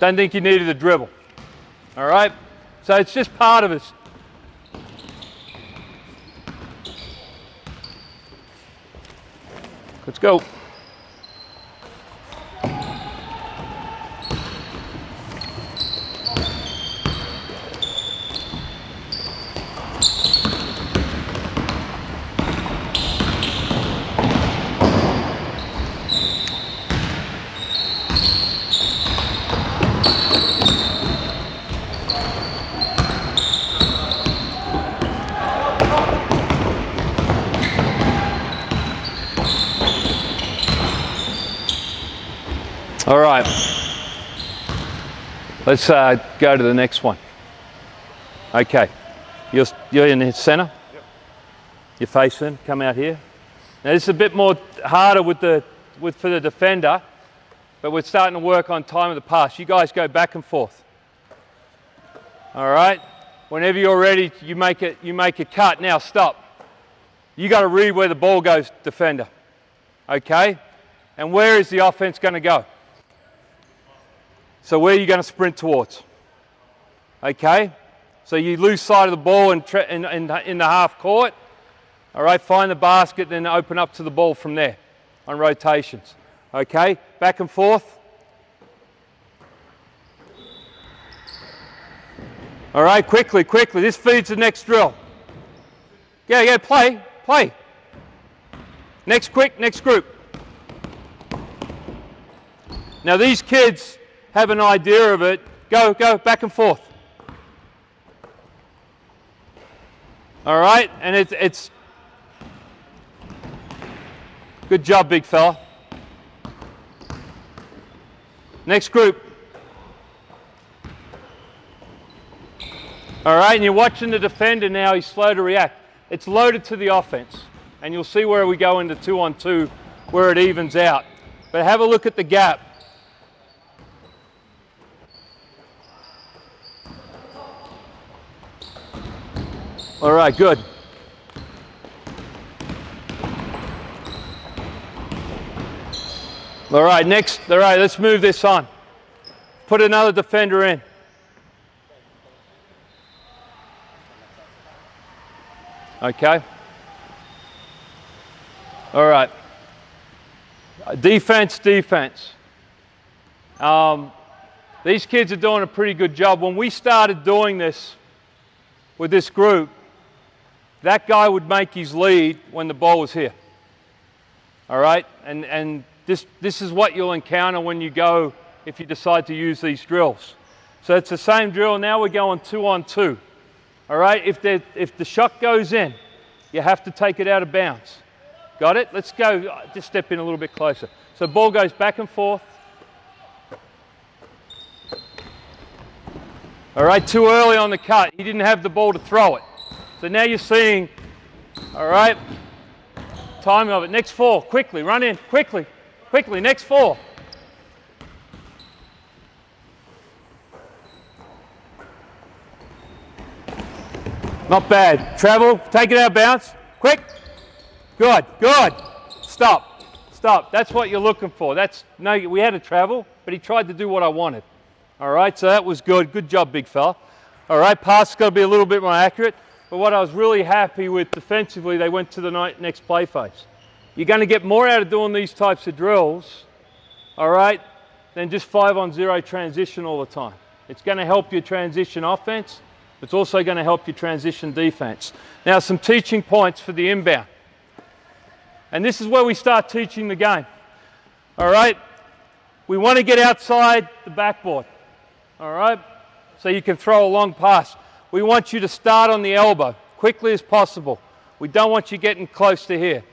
Don't think you needed a dribble. All right? So it's just part of it. Let's go. All right, let's go to the next one. Okay, you're in the center. Yep. You're facing. Come out here. Now this is a bit more harder for the defender, but we're starting to work on time of the pass. You guys go back and forth. All right. Whenever you're ready, you make a cut. Now stop. You got to read where the ball goes, defender. Okay, and where is the offense going to go? So where are you going to sprint towards? Okay, so you lose sight of the ball in the half court. All right, find the basket, then open up to the ball from there on rotations. Okay, back and forth. All right, quickly. This feeds the next drill. Yeah, play. Next group. Now these kids have an idea of it. Go back and forth. All right, and it's good job, big fella. Next group. All right, and you're watching the defender now. He's slow to react. It's loaded to the offense, and you'll see where we go into 2-on-2, where it evens out. But have a look at the gap. All right, good. All right, let's move this on. Put another defender in. Okay. All right. Defense. These kids are doing a pretty good job. When we started doing this with this group, that guy would make his lead when the ball was here. All right? And this is what you'll encounter when you go, if you decide to use these drills. So it's the same drill. Now we're going 2-on-2. All right? If the shot goes in, you have to take it out of bounds. Got it? Let's go. Just step in a little bit closer. So ball goes back and forth. All right, too early on the cut. He didn't have the ball to throw it. So now you're seeing, all right, timing of it. Next 4, quickly, run in, quickly, next 4. Not bad. Travel, take it out of bounds, quick. Good. Stop. That's what you're looking for. We had to travel, but he tried to do what I wanted. All right, so that was good. Good job, big fella. All right, pass has got to be a little bit more accurate. But what I was really happy with defensively, they went to the next play phase. You're going to get more out of doing these types of drills, all right, than just 5-on-0 transition all the time. It's going to help your transition offense. It's also going to help your transition defense. Now, some teaching points for the inbound. And this is where we start teaching the game. All right? We want to get outside the backboard. All right? So you can throw a long pass. We want you to start on the elbow, quickly as possible. We don't want you getting close to here.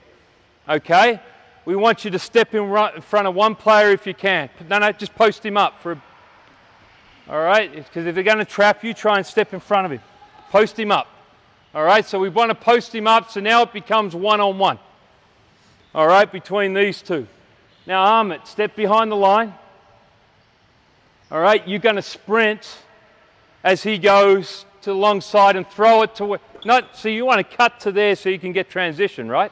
Okay? We want you to step in front of one player if you can. No, just post him up. All right? Because if they're going to trap you, try and step in front of him. Post him up. All right? So we want to post him up, so now it becomes one-on-one. All right? Between these two. Now arm it. Step behind the line. All right? You're going to sprint as he goes to the long side and throw it to so you want to cut to there so you can get transition, right?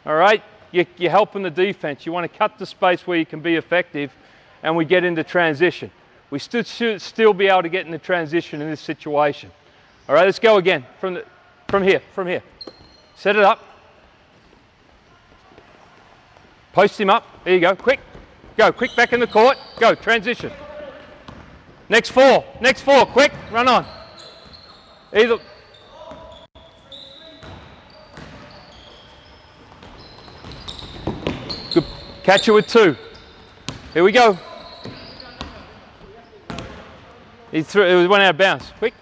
All right? You're helping the defense. You want to cut the space where you can be effective, and we get into transition. We should still be able to get in the transition in this situation. All right, let's go again from here. Set it up. Post him up. There you go. Quick. Go. Quick back in the court. Go. Transition. Next four. Quick. Run on. Either. Good. Catch it with 2. Here we go. He threw. It went out of bounds. Quick.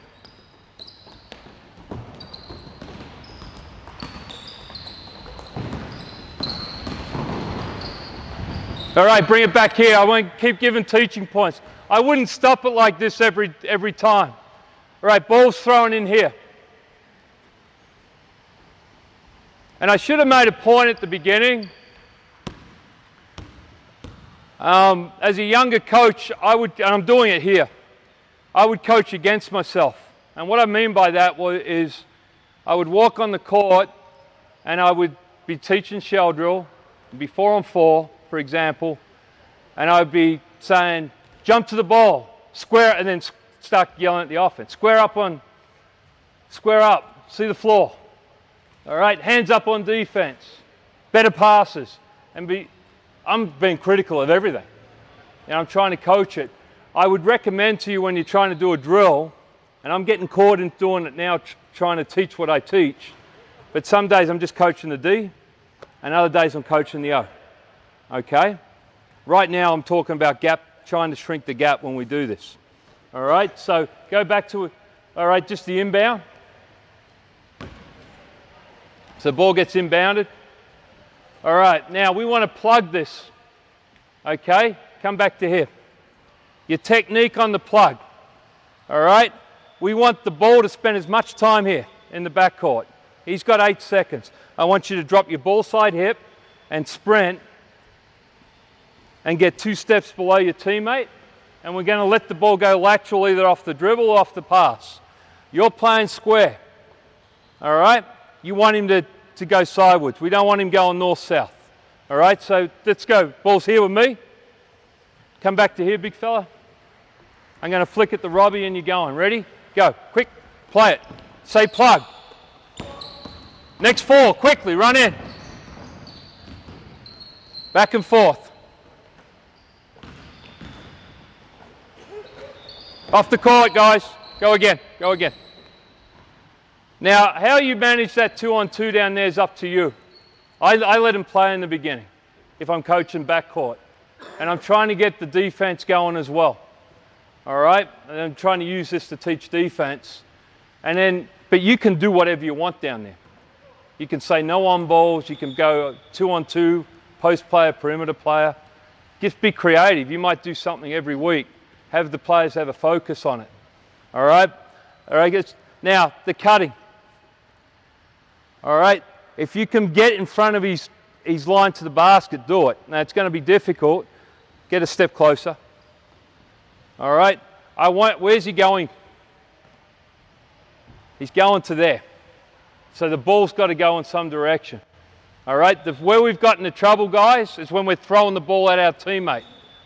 All right, bring it back here. I won't keep giving teaching points. I wouldn't stop it like this every time. All right, ball's thrown in here. And I should have made a point at the beginning. As a younger coach, and I'm doing it here, I would coach against myself. And what I mean by that is I would walk on the court and I would be teaching shell drill, be 4-on-4, for example, and I'd be saying, jump to the ball, square, and then start yelling at the offense. Square up, see the floor. All right, hands up on defense, better passes, and I'm being critical of everything. And I'm trying to coach it. I would recommend to you when you're trying to do a drill, and I'm getting caught in doing it now, trying to teach what I teach, but some days I'm just coaching the D, and other days I'm coaching the O. Okay? Right now I'm talking about gap, trying to shrink the gap when we do this. All right, so go back to, all right, just the inbound. So the ball gets inbounded. All right, now we want to plug this. Okay, come back to here. Your technique on the plug. All right, we want the ball to spend as much time here in the backcourt. He's got 8 seconds. I want you to drop your ball side hip and sprint and get 2 steps below your teammate, and we're going to let the ball go lateral either off the dribble or off the pass. You're playing square, all right? You want him to go sideways. We don't want him going north-south, all right? So let's go. Ball's here with me. Come back to here, big fella. I'm going to flick at the Robbie and you're going. Ready? Go. Quick. Play it. Say plug. Next 4. Quickly. Run in. Back and forth. Off the court, guys. Go again. Go again. Now, how you manage that 2-on-2 down there is up to you. I let him play in the beginning if I'm coaching backcourt. And I'm trying to get the defense going as well. All right? And I'm trying to use this to teach defense. But you can do whatever you want down there. You can say no on balls. You can go 2-on-2, post player, perimeter player. Just be creative. You might do something every week. Have the players have a focus on it. All right? All right, now, the All right? If you can get in front of his line to the basket, do it. Now, it's going to be difficult. Get a step closer. All right? Where's he going? He's going to there. So the ball's got to go in some direction. All right? Where we've gotten into trouble, guys, is when we're throwing the ball at our teammate.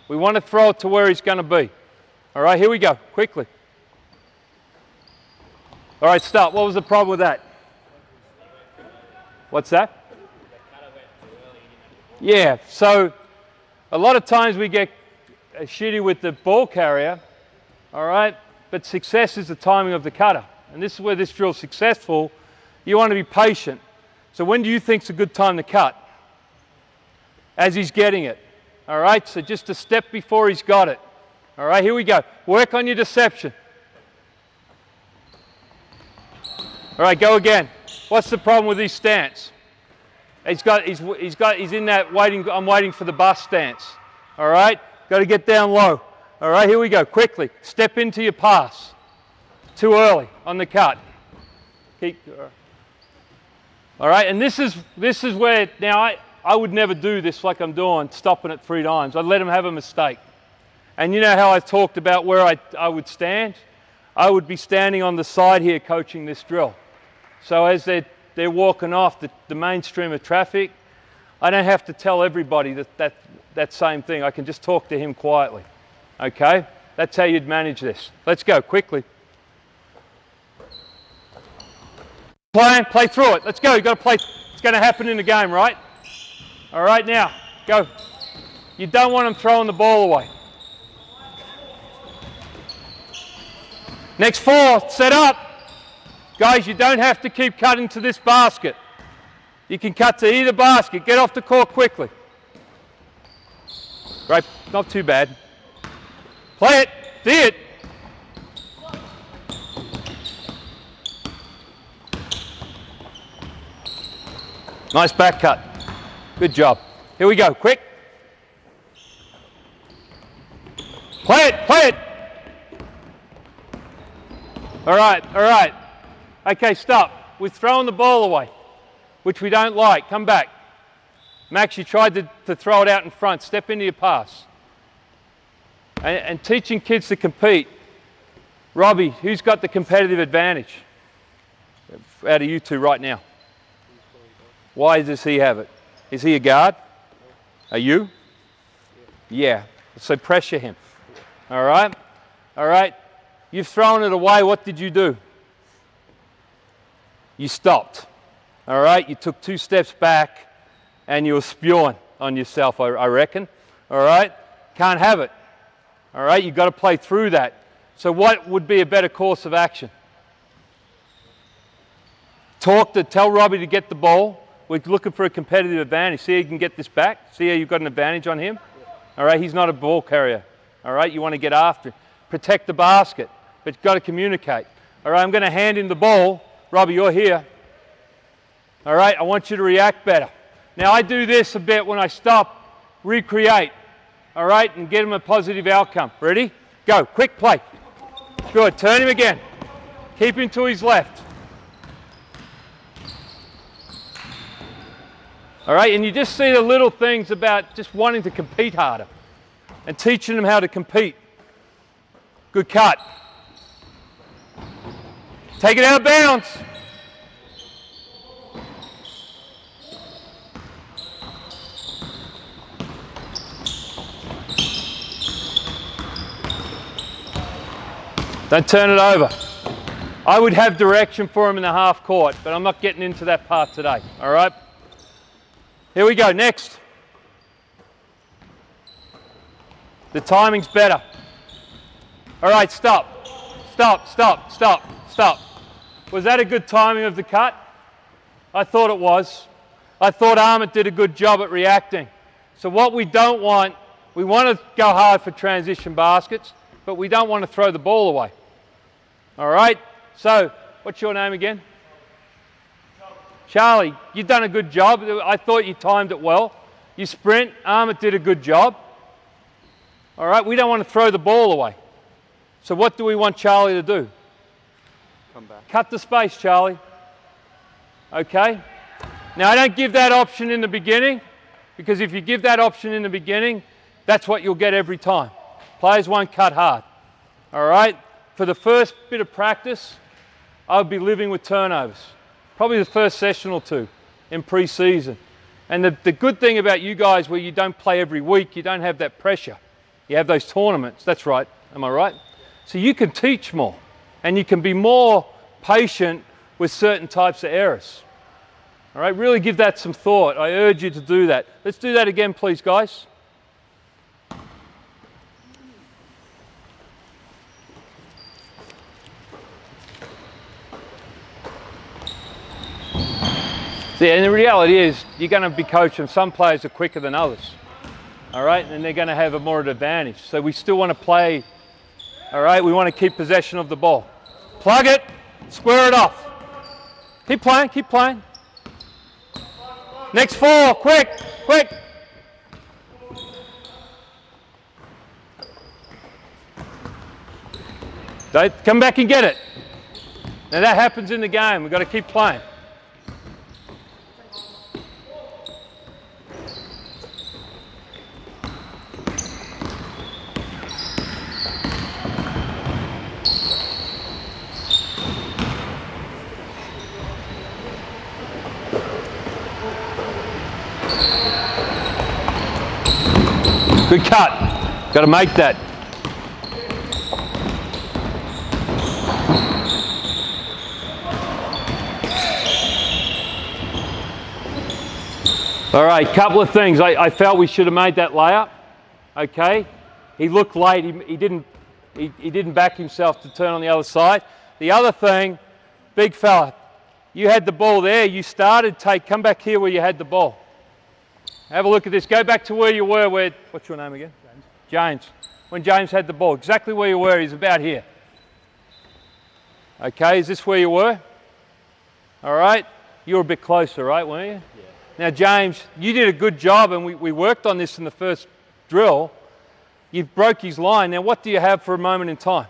We want to throw it to where he's going to be. All right, here we go, quickly. All right, start. What was the problem with that? What's that? Yeah, so a lot of times we get shitty with the ball carrier, all right, but success is the timing of the cutter. And this is where this drill's successful. You want to be patient. So when do you think it's a good time to cut? As he's getting it. All right, so just a step before he's got it. All right, here we go. Work on your deception. All right, go again. What's the problem with his stance? He's in that waiting, I'm waiting for the bus stance. All right, got to get down low. All right, here we go. Quickly, step into your pass. Too early on the cut. All right, and this is where, now I would never do this like I'm doing, stopping it 3 times. I'd let him have a mistake. And you know how I talked about where I would stand? I would be standing on the side here coaching this drill. So as they're walking off the mainstream of traffic, I don't have to tell everybody that same thing. I can just talk to him quietly. Okay? That's how you'd manage this. Let's go, quickly. Play through it. Let's go, you've got to play. It's going to happen in the game, right? All right, now, go. You don't want them throwing the ball away. Next 4, set up. Guys, you don't have to keep cutting to this basket. You can cut to either basket. Get off the court quickly. Great, not too bad. Play it, see it. Nice back cut. Good job. Here we go, quick. Play it, play it. All right, all right. Okay, stop. We're throwing the ball away, which we don't like. Come back. Max, you tried to throw it out in front. Step into your pass. And teaching kids to compete. Robbie, who's got the competitive advantage out of you two right now? Why does he have it? Is he a guard? Are you? Yeah. So pressure him. All right? All right? You've thrown it away. What did you do? You stopped. All right? You took 2 steps back and you were spewing on yourself, I reckon. All right? Can't have it. All right? You've got to play through that. So what would be a better course of action? Tell Robbie to get the ball. We're looking for a competitive advantage. See how you can get this back? See how you've got an advantage on him? All right, he's not a ball carrier. All right, you want to get after him. Protect the basket, but you've got to communicate. All right, I'm going to hand him the ball. Robbie, you're here. All right, I want you to react better. Now, I do this a bit when I stop, recreate. All right, and get him a positive outcome. Ready? Go, quick play. Good, turn him again. Keep him to his left. All right, and you just see the little things about just wanting to compete harder and teaching them how to compete. Good cut. Take it out of bounds. Don't turn it over. I would have direction for him in the half court, but I'm not getting into that part today, all right? Here we go, next. The timing's better. All right, stop. Stop, stop, stop, stop. Was that a good timing of the cut? I thought it was. I thought Ahmed did a good job at reacting. So what we don't want, we want to go hard for transition baskets, but we don't want to throw the ball away. All right? So, what's your name again? Charlie, you've done a good job. I thought you timed it well. You sprint. Ahmed did a good job. All right, we don't want to throw the ball away. So what do we want Charlie to do? Come back. Cut the space, Charlie. Okay? Now, I don't give that option in the beginning, because if you give that option in the beginning, that's what you'll get every time. Players won't cut hard. All right? For the first bit of practice, I would be living with turnovers. Probably the first session or 2 in pre-season. And the good thing about you guys, where you don't play every week, you don't have that pressure. You have those tournaments. That's right. Am I right? So you can teach more. And you can be more patient with certain types of errors. All right? Really give that some thought. I urge you to do that. Let's do that again, please, guys. See, and the reality is, you're going to be coaching. Some players are quicker than others, all right? And they're going to have a more advantage. So we still want to play, all right? We want to keep possession of the ball. Plug it, square it off. Keep playing, keep playing. Next 4, quick, quick. Come back and get it. Now that happens in the game. We've got to keep playing. Good cut. Got to make that. All right, couple of things. I felt we should have made that layup. Okay, he looked late. He didn't back himself to turn on the other side. The other thing, big fella, you had the ball there. You started. Come back here where you had the ball. Have a look at this. Go back to where you were. What's your name again? James. When James had the ball, exactly where you were. He's about here. Okay, is this where you were? All right, you were a bit closer, right, weren't you? Yeah. Now, James, you did a good job, and we worked on this in the first drill. You broke his line. Now, what do you have for a moment in time?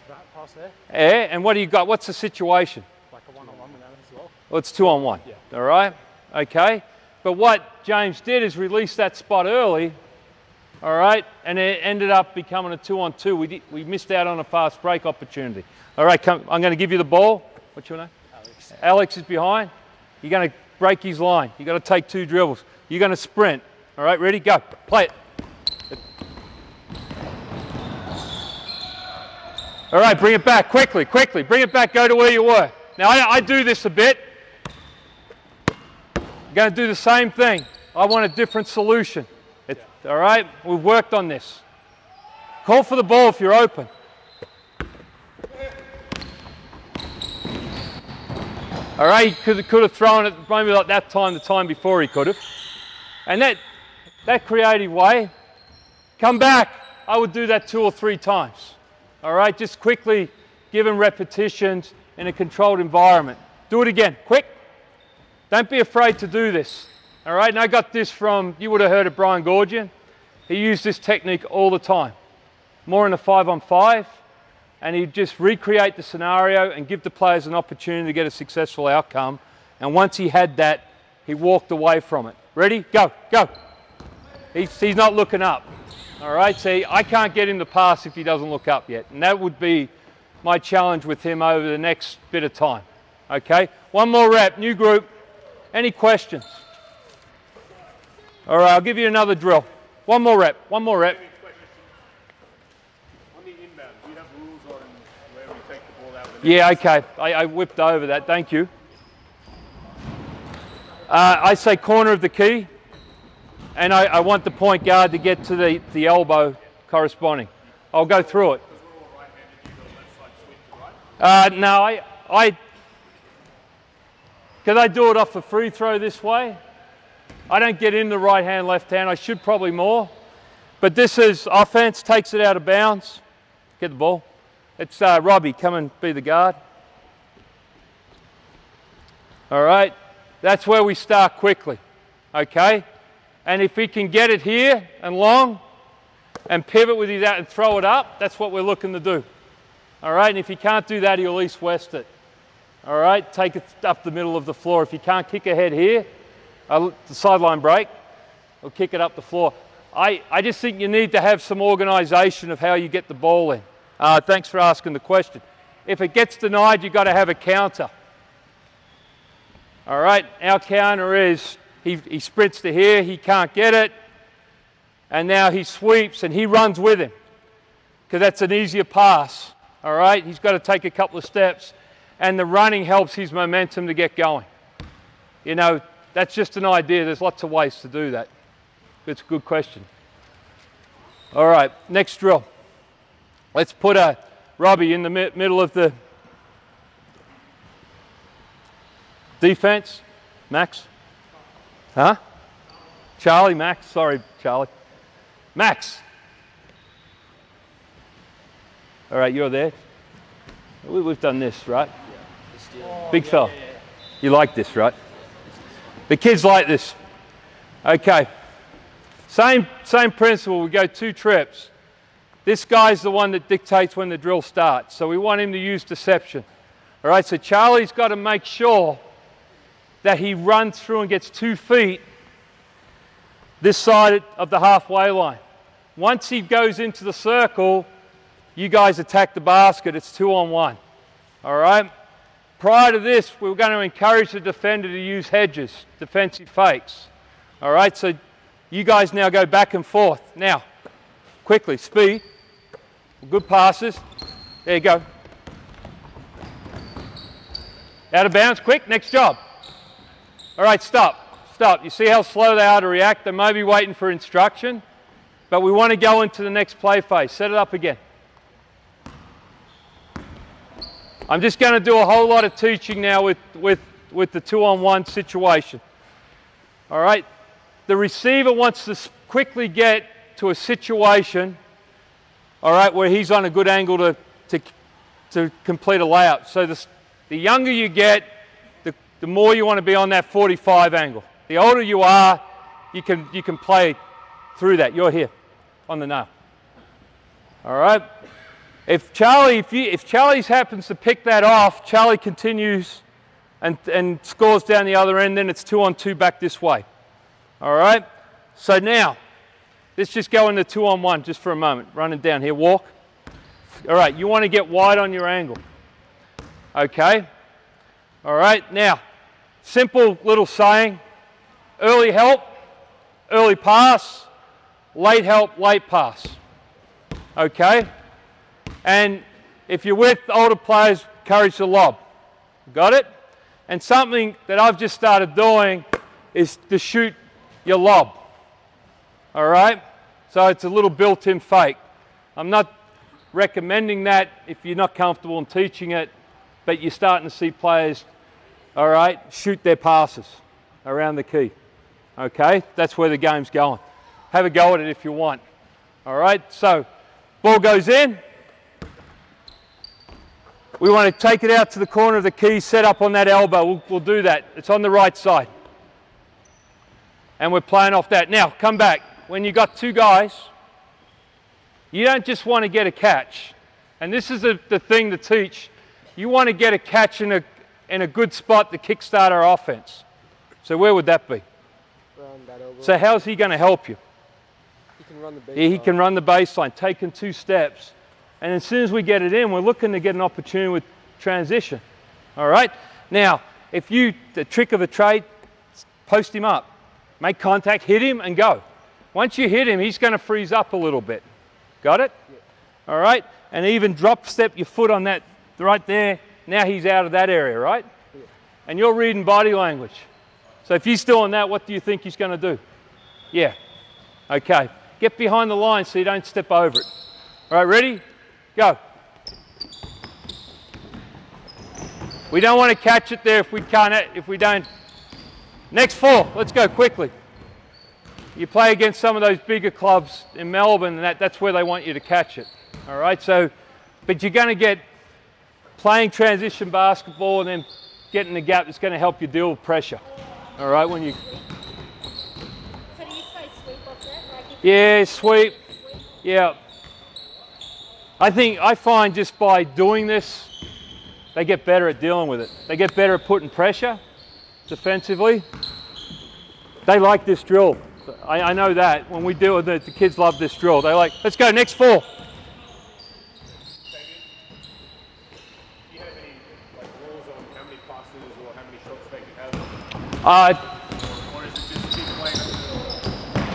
That pass there. Yeah, and what do you got? What's the situation? Like a one-on-one with Adam as well. Well, it's 2-on-1. Yeah. All right, okay. But what James did is release that spot early, all right, and it ended up becoming a 2-on-2. We missed out on a fast break opportunity. All right, come. I'm going to give you the ball. What's your name? Alex. Alex is behind. You're going to break his line. You've got to take 2 dribbles. You're going to sprint. All right, ready? Go. Play it. All right, bring it back quickly, quickly. Bring it back, go to where you were. Now, I do this a bit. I'm going to do the same thing. I want a different solution. All right, we've worked on this. Call for the ball if you're open. All right, he could have thrown it maybe like that time, the time before he could have. And that creative way, come back. I would do that 2 or 3 times. All right, just quickly give him repetitions in a controlled environment. Do it again, quick. Don't be afraid to do this. All right, and I got this from, you would have heard of Brian Gorgian. He used this technique all the time. More in a 5-on-5. And he'd just recreate the scenario and give the players an opportunity to get a successful outcome. And once he had that, he walked away from it. Ready? Go, go. He's not looking up. All right, see, I can't get him to pass if he doesn't look up yet. And that would be my challenge with him over the next bit of time. Okay, one more rep, new group. Any questions? All right, I'll give you another drill. One more rep, one more rep. Yeah, okay. I whipped over that. Thank you. I say corner of the key, and I want the point guard to get to the elbow corresponding. I'll go through it. No, because I do it off a free throw this way. I don't get in the right hand, left hand. I should probably more. But this is offense, takes it out of bounds. Get the ball. It's Robbie, come and be the guard. All right, that's where we start quickly, okay? And if he can get it here and long and pivot with his out and throw it up, that's what we're looking to do. All right, and if he can't do that, he'll east-west it. All right, take it up the middle of the floor. If he can't kick ahead here, the sideline break, he'll kick it up the floor. I just think you need to have some organisation of how you get the ball in. Thanks for asking the question. If it gets denied, you've got to have a counter. All right, our counter is he sprints to here, he can't get it, and now he sweeps and he runs with him because that's an easier pass. All right, he's got to take a couple of steps, and the running helps his momentum to get going. You know, that's just an idea. There's lots of ways to do that. It's a good question. All right, next drill. Let's put a Robbie in the middle of the defense. Max? Huh? Charlie, Max? Sorry, Charlie. Max. All right, you're there. We've done this, right? Yeah. Big fella. Yeah. You like this, right? The kids like this. Okay. Same principle. We go 2 trips. This guy's the one that dictates when the drill starts, so we want him to use deception. All right, so Charlie's got to make sure that he runs through and gets 2 feet this side of the halfway line. Once he goes into the circle, you guys attack the basket. It's 2-on-1. All right? Prior to this, we were going to encourage the defender to use hedges, defensive fakes. All right, so you guys now go back and forth. Now, quickly, speed. Good passes. There you go. Out of bounds, quick, next job. All right, stop. Stop. You see how slow they are to react? They may be waiting for instruction, but we want to go into the next play phase. Set it up again. I'm just going to do a whole lot of teaching now with the 2-on-1 situation. All right? The receiver wants to quickly get to a situation, all right, where he's on a good angle to complete a layup. So the younger you get, the more you want to be on that 45 angle. The older you are, you can play through that. You're here on the nail. All right? If Charlie's happens to pick that off, Charlie continues and scores down the other end, then it's 2-on-2 back this way. All right? So now, let's just go into 2-on-1 just for a moment. Running down here, walk. All right, you want to get wide on your angle. Okay? All right, now, simple little saying. Early help, early pass. Late help, late pass. Okay? And if you're with older players, encourage the lob. Got it? And something that I've just started doing is to shoot your lob. All right? So it's a little built-in fake. I'm not recommending that if you're not comfortable in teaching it, but you're starting to see players, all right, shoot their passes around the key. Okay? That's where the game's going. Have a go at it if you want. All right? So, ball goes in. We want to take it out to the corner of the key, set up on that elbow. We'll do that. It's on the right side. And we're playing off that. Now, come back. When you've got two guys, you don't just want to get a catch. And this is the thing to teach. You want to get a catch in a good spot to kickstart our offense. So where would that be? Around that elbow. So how's he going to help you? He can run the baseline. Yeah, he can run the baseline, taking 2 steps. And as soon as we get it in, we're looking to get an opportunity with transition. All right? Now, the trick of the trade, post him up. Make contact, hit him, and go. Once you hit him, he's going to freeze up a little bit. Got it? Yeah. All right? And even drop step your foot on that right there. Now he's out of that area, right? Yeah. And you're reading body language. So if he's doing that, what do you think he's going to do? Yeah. Okay. Get behind the line so you don't step over it. All right, ready? Go. We don't want to catch it there if we don't. Next 4, let's go quickly. You play against some of those bigger clubs in Melbourne, and that's where they want you to catch it. All right, so, but you're going to get playing transition basketball and then getting the gap that's going to help you deal with pressure. All right, when you. So do you say sweep off that? Like Yeah, sweep. Yeah. I find just by doing this, they get better at dealing with it. They get better at putting pressure defensively. They like this drill. I know that. When we deal with it, the kids love this drill. They like, let's go, next 4. Damian, do you have any rules on how many passes or how many shots they can have? Or is it just keep playing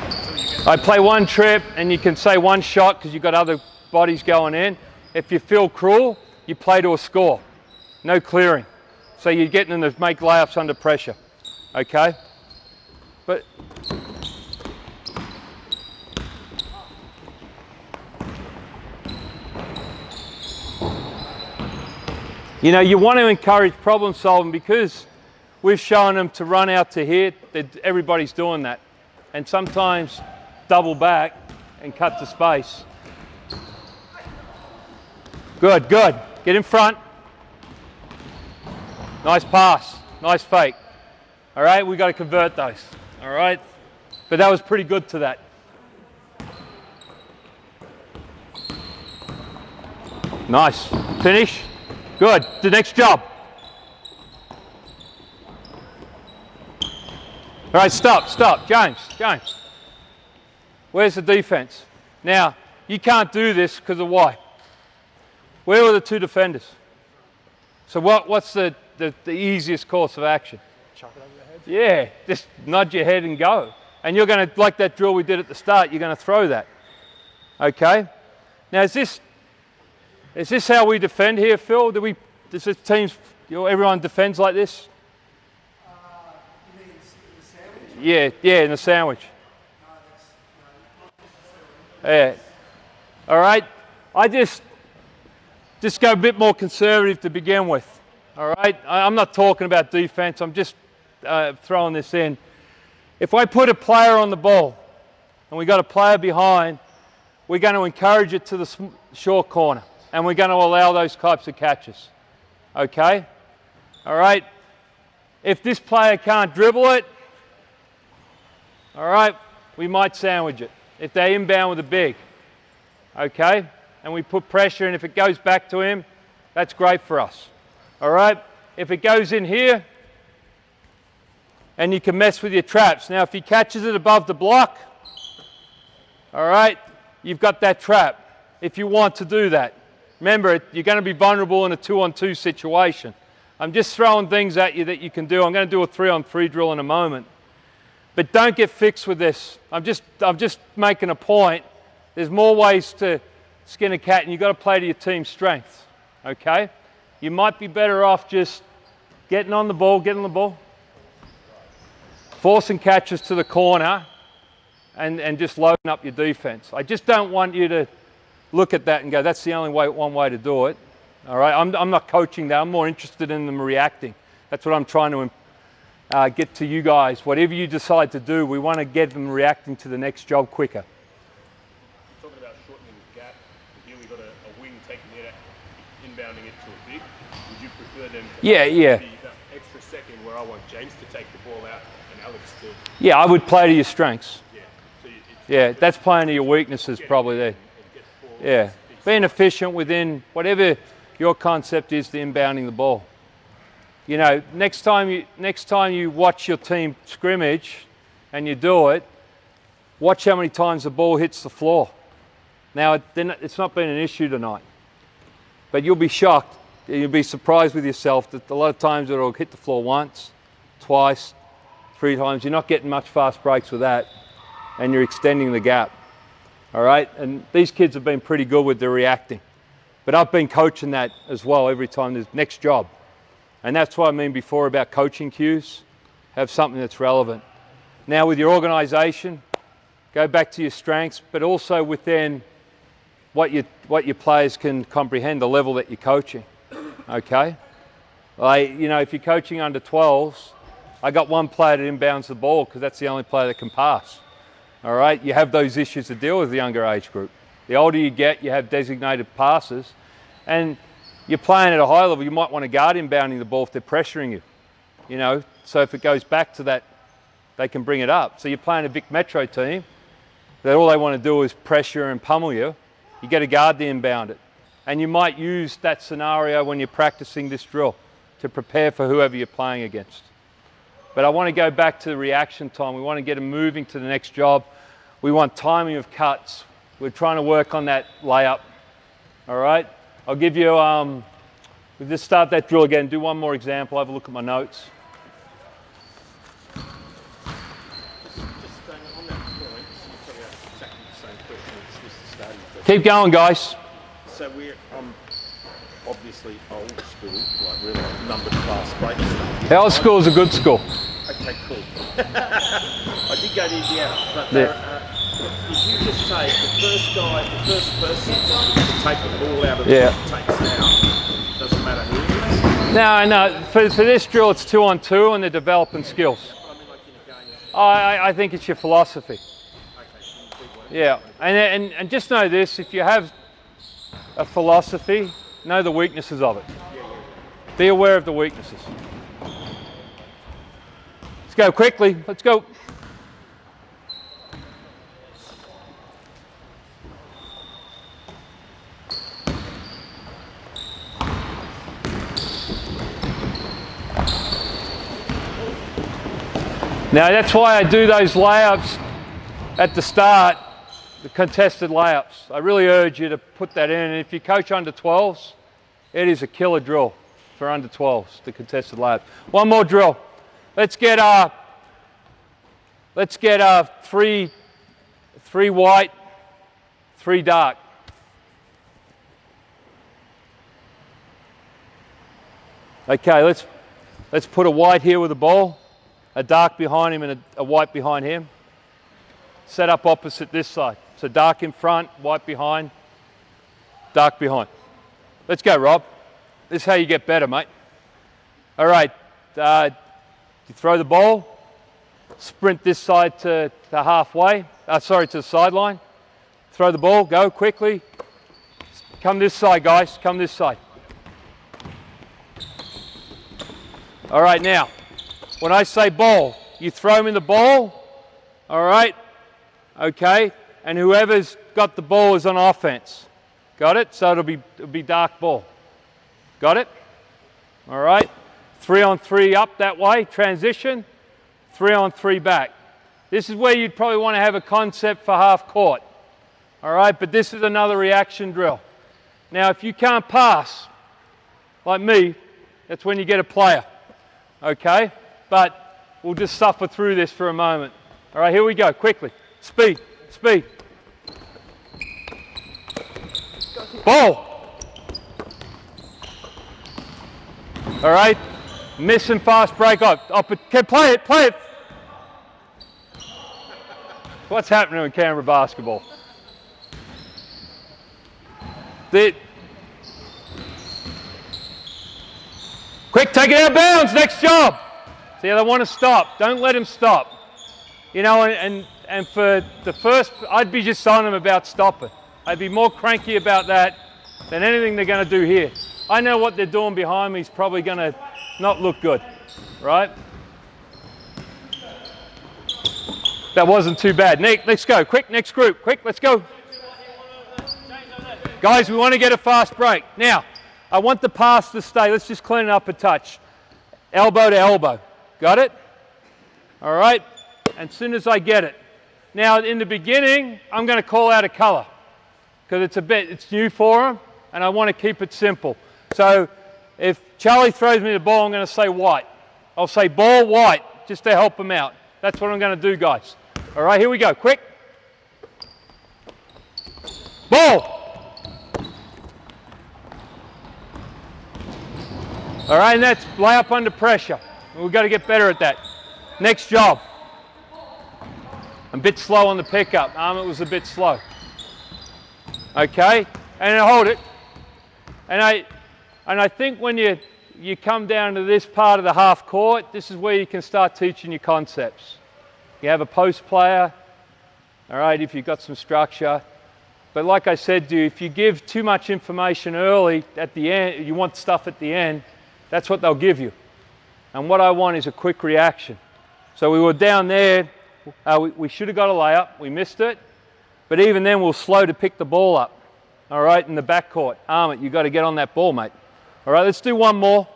until you get... I play 1 trip, and you can say 1 shot because you've got other bodies going in. If you feel cruel, you play to a score. No clearing. So you're getting them to make layups under pressure. Okay? But you know, you want to encourage problem solving because we've shown them to run out to here. Everybody's doing that. And sometimes double back and cut to space. Good, good. Get in front. Nice pass. Nice fake. All right, we've got to convert those. All right? But that was pretty good to that. Nice. Finish. Good. The next job. All right, stop, stop. James, James. Where's the defense? Now, you can't do this because of why? Where were the 2 defenders? So what's the easiest course of action? Chuck it over your head? Yeah, just nudge your head and go. And you're going to, like that drill we did at the start, you're going to throw that. Okay? Now, is this how we defend here, Phil? Does the teams Everyone defends like this? You mean the sandwich? Yeah, in the sandwich. Yeah. All right. I just go a bit more conservative to begin with. All right. I'm not talking about defense. I'm just throwing this in. If I put a player on the ball and we got a player behind, we're going to encourage it to the short corner, and we're going to allow those types of catches. Okay? All right? If this player can't dribble it, all right, we might sandwich it. If they inbound with a big, okay? And we put pressure, and if it goes back to him, that's great for us. All right? If it goes in here, and you can mess with your traps. Now, if he catches it above the block, all right, you've got that trap if you want to do that. Remember, you're going to be vulnerable in a 2-on-2 situation. I'm just throwing things at you that you can do. I'm going to do a 3-on-3 drill in a moment. But don't get fixed with this. I'm just making a point. There's more ways to skin a cat, and you've got to play to your team's strengths, okay? You might be better off just getting on the ball, forcing catches to the corner, and just loading up your defense. I just don't want you to look at that and go, that's the only way, one way to do it. All right, I'm not coaching that. I'm more interested in them reacting. That's what I'm trying to get to you guys. Whatever you decide to do, we want to get them reacting to the next job quicker. Talking about shortening the gap, here we've got a wing taking it out, inbounding it to a big. Would you prefer them to Yeah. that extra second where I want James to take the ball out and Alex to... Yeah, I would play to your strengths. Yeah, so Yeah, that's playing to your weaknesses probably there. Yeah, being efficient within whatever your concept is to inbounding the ball. You know, next time you watch your team scrimmage and you do it, watch how many times the ball hits the floor. Now, it's not been an issue tonight, but you'll be shocked. You'll be surprised with yourself that a lot of times it'll hit the floor once, twice, 3 times. You're not getting much fast breaks with that, and you're extending the gap. All right, and these kids have been pretty good with their reacting. But I've been coaching that as well every time there's next job. And that's what I mean before about coaching cues. Have something that's relevant. Now with your organisation, go back to your strengths, but also within what your players can comprehend, the level that you're coaching. Okay? You know, if you're coaching under 12s, I got one player that inbounds the ball because that's the only player that can pass. All right, you have those issues to deal with the younger age group. The older you get, you have designated passes, and you're playing at a high level. You might want to guard inbounding the ball if they're pressuring you. You know, so if it goes back to that, they can bring it up. So you're playing a Vic Metro team that all they want to do is pressure and pummel you. You got to guard the inbound it, and you might use that scenario when you're practicing this drill to prepare for whoever you're playing against. But I want to go back to the reaction time. We want to get them moving to the next job. We want timing of cuts. We're trying to work on that layup. All right? I'll give you, we'll just start that drill again. Do one more example. Have a look at my notes. Just on that point, you probably asked exactly the same question as Mr. Starting. Keep going, guys. So we're obviously old school, like really numbered fast break stuff. Our school is a good school. Okay, cool. I did go to Indiana, but if you just say the first person to take the ball out of the takes it out, doesn't matter who it is. No. For this drill, it's 2-on-2, and they're developing skills. I mean, like in a game. I think it's your philosophy. Yeah, and just know this: if you have a philosophy, know the weaknesses of it. Be aware of the weaknesses. Let's go quickly. Let's go. Now that's why I do those layups at the start, the contested layups. I really urge you to put that in. And if you coach under 12s, it is a killer drill for under 12s, the contested layup. One more drill. Let's get three white, 3 dark. Okay, let's put a white here with a ball, a dark behind him and a white behind him. Set up opposite this side. So dark in front, white behind, dark behind. Let's go, Rob. This is how you get better, mate. All right, you throw the ball, sprint this side to halfway, to the sideline. Throw the ball, go quickly. Come this side, guys, come this side. All right, now, when I say ball, you throw me the ball, all right, okay, and whoever's got the ball is on offense. Got it? So it'll be dark ball. Got it? All right, 3-on-3 up that way, transition, 3-on-3 back. This is where you'd probably want to have a concept for half court. All right, but this is another reaction drill. Now, if you can't pass, like me, that's when you get a player. Okay, but we'll just suffer through this for a moment. All right, here we go, quickly. Speed, speed. Ball. All right, miss and fast break up. Okay, play it, play it. What's happening in Canberra basketball? Quick, take it out of bounds, next job. See, they want to stop. Don't let him stop. You know, and for the first, I'd be just on them about stopping. I'd be more cranky about that than anything they're going to do here. I know what they're doing behind me is probably going to not look good, right? That wasn't too bad. Nick, let's go. Quick, next group. Quick, let's go. Guys, we want to get a fast break. Now, I want the pass to stay. Let's just clean it up a touch. Elbow to elbow. Got it? All right. And as soon as I get it. Now, in the beginning, I'm going to call out a color because it's new for them, and I want to keep it simple. So if Charlie throws me the ball, I'm going to say white. I'll say ball white just to help him out. That's what I'm going to do, guys. All right, here we go. Quick. Ball. All right, and that's lay up under pressure. We've got to get better at that. Next job. I'm a bit slow on the pickup. It was a bit slow. Okay, and then hold it. And I think when you come down to this part of the half court, this is where you can start teaching your concepts. You have a post player, all right, if you've got some structure. But like I said to you, if you give too much information early at the end, you want stuff at the end, that's what they'll give you. And what I want is a quick reaction. So we were down there, we should have got a layup, we missed it. But even then we're slow to pick the ball up, all right, in the backcourt. Arm it, you've got to get on that ball, mate. All right, let's do one more.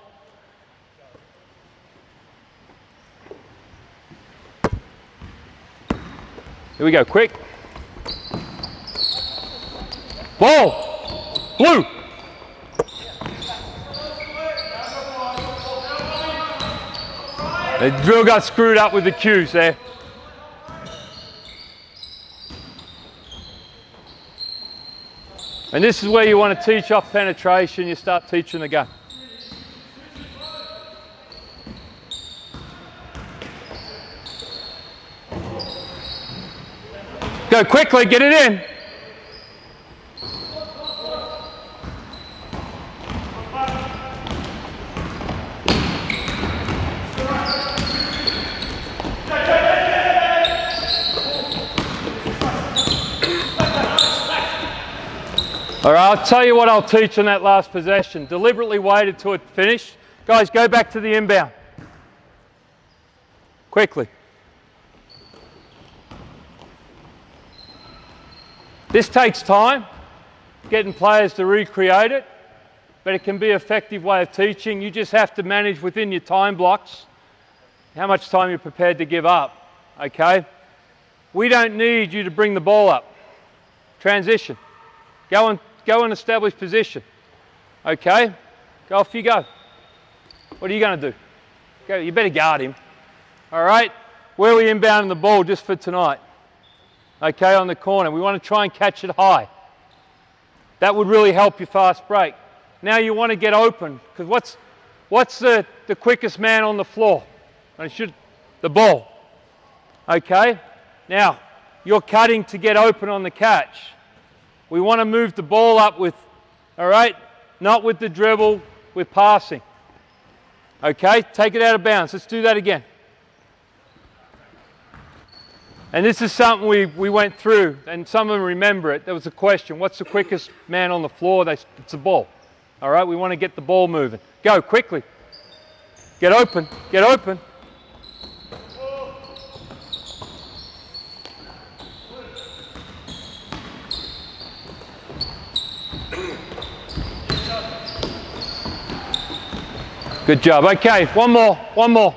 Here we go, quick. Ball, blue. The drill got screwed up with the cues there. And this is where you want to teach off penetration, you start teaching the gun. Go quickly, get it in. All right, I'll tell you what I'll teach on that last possession. Deliberately waited till it finished. Guys, go back to the inbound. Quickly. This takes time, getting players to recreate it, but it can be an effective way of teaching. You just have to manage within your time blocks how much time you're prepared to give up, okay? We don't need you to bring the ball up. Transition. Go and establish position. Okay? Go off you go. What are you going to do? Go, you better guard him. All right? Where are we inbounding the ball just for tonight? Okay, on the corner. We want to try and catch it high. That would really help your fast break. Now you want to get open, because what's the quickest man on the floor? The ball. Okay? Now, you're cutting to get open on the catch. We want to move the ball up with, all right, not with the dribble, with passing. Okay? Take it out of bounds. Let's do that again. And this is something we went through, and some of them remember it. There was a question, what's the quickest man on the floor? It's the ball. All right, we want to get the ball moving. Go, quickly. Get open, get open. Good job. Okay, one more.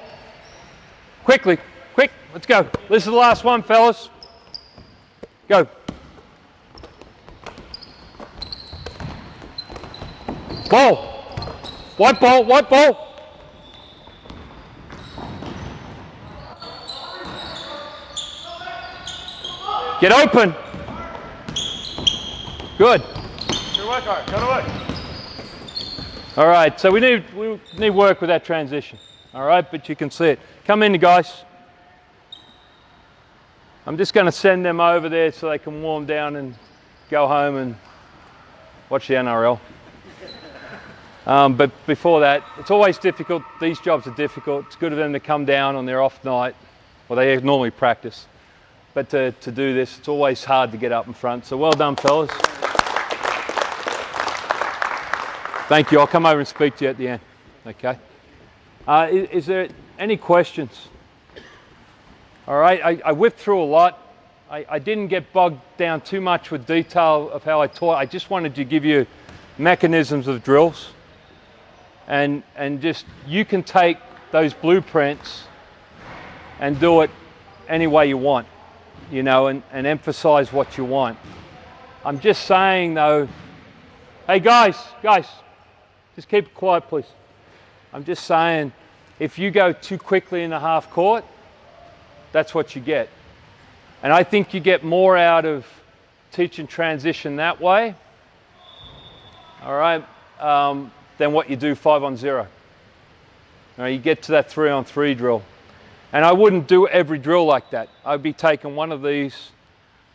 Quickly. Quick, let's go. This is the last one, fellas. Go. Ball. White ball, white ball. Get open. Good. Good work, Cotter. Go to work. All right, so we need work with that transition. All right, but you can see it. Come in, guys. I'm just going to send them over there so they can warm down and go home and watch the NRL. But before that, it's always difficult. These jobs are difficult. It's good of them to come down on their off night. Well, they normally practice. But to do this, it's always hard to get up in front. So well done, fellas. Thank you. I'll come over and speak to you at the end. Okay. Is there any questions? All right, I whipped through a lot. I didn't get bogged down too much with detail of how I taught. I just wanted to give you mechanisms of drills. And just, you can take those blueprints and do it any way you want, you know, and emphasize what you want. I'm just saying though, hey guys, just keep it quiet please. I'm just saying, if you go too quickly in the half court, that's what you get. And I think you get more out of teaching transition that way, all right, than what you do 5-on-0. All right, you get to that 3-on-3 drill. And I wouldn't do every drill like that. I'd be taking one of these.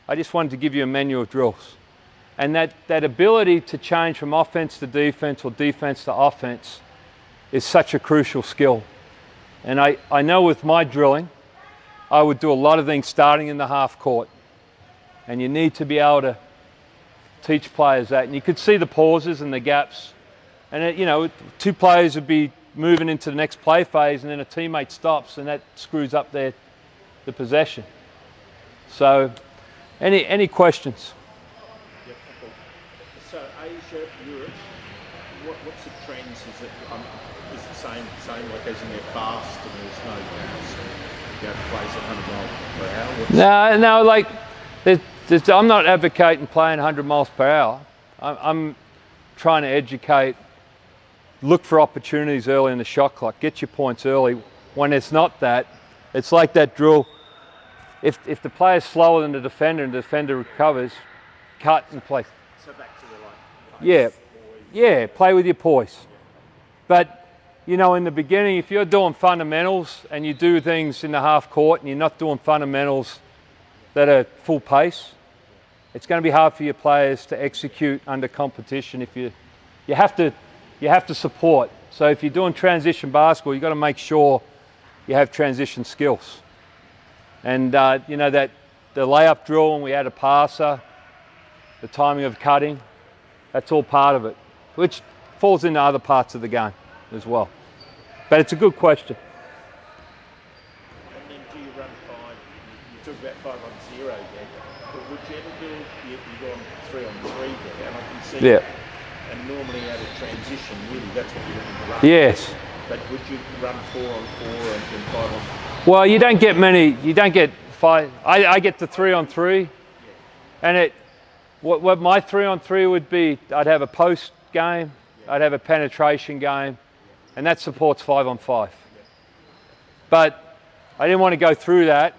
I just wanted to give you a menu of drills. And that ability to change from offense to defense or defense to offense is such a crucial skill. And I know with my drilling, I would do a lot of things starting in the half court. And you need to be able to teach players that. And you could see the pauses and the gaps. And it, you know, two players would be moving into the next play phase and then a teammate stops and that screws up the possession. So, any questions? Yeah, couple. So Asia, Europe, what's the trends? Is it the same like as in they're fast and there's no gas and you have to place at 100 miles per hour? No, like I'm not advocating playing 100 miles per hour. I'm trying to educate. Look for opportunities early in the shot clock. Get your points early. When it's not that, it's like that drill. If the player's slower than the defender and the defender recovers, cut and play. So back to the like. Yeah, play with your poise. But you know, in the beginning, if you're doing fundamentals and you do things in the half court and you're not doing fundamentals that are full pace, it's going to be hard for your players to execute under competition. If you have to support. So if you're doing transition basketball, you've got to make sure you have transition skills. And you know, that the layup drill, and we add a passer, the timing of cutting, that's all part of it, which falls into other parts of the game as well. But it's a good question. And then do you run 5? You talk about 5-on-0 there, but would you ever do, you go on 3-on-3 there, and I can see. Yeah. And normally out of transition, really, that's what you're looking to run. Yes. But would you run 4-on-4 and 5-on? Well, you don't get many. You don't get 5. I get the 3-on-3, and what my 3-on-3 would be, I'd have a post game, I'd have a penetration game, and that supports 5-on-5. But I didn't want to go through that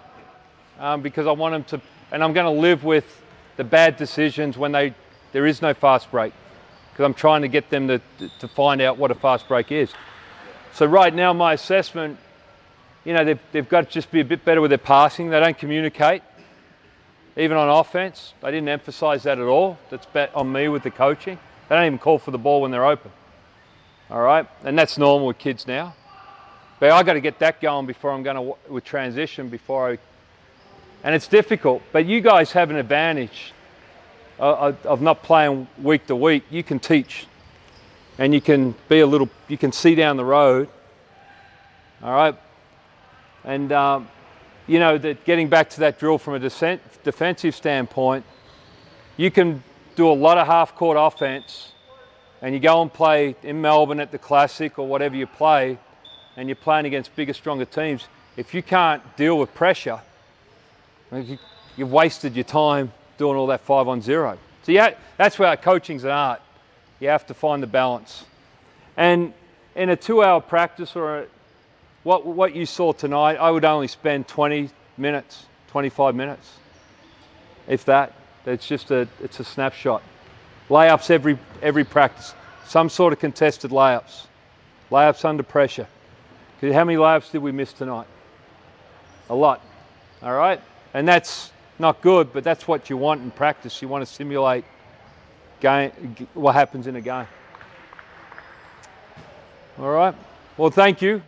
because I want them to, and I'm going to live with the bad decisions when there is no fast break. Because I'm trying to get them to find out what a fast break is. So right now my assessment, you know, they've got to just be a bit better with their passing. They don't communicate, even on offense. They didn't emphasize that at all. That's on me with the coaching. They don't even call for the ball when they're open. All right, and that's normal with kids now. But I got to get that going before I'm going to, with transition, and it's difficult. But you guys have an advantage of not playing week to week. You can teach, and you can you can see down the road. All right, and you know, that getting back to that drill from a defensive standpoint, you can do a lot of half-court offense, and you go and play in Melbourne at the Classic or whatever you play, and you're playing against bigger, stronger teams. If you can't deal with pressure, you've wasted your time doing all that 5-on-0. So yeah, that's where coaching's an art. You have to find the balance. And in a 2-hour practice or what you saw tonight, I would only spend 20 minutes, 25 minutes, if that. It's a snapshot. Layups every practice. Some sort of contested layups. Layups under pressure. Because how many layups did we miss tonight? A lot. All right? And that's not good, but that's what you want in practice. You want to simulate what happens in a game. All right? Well, thank you.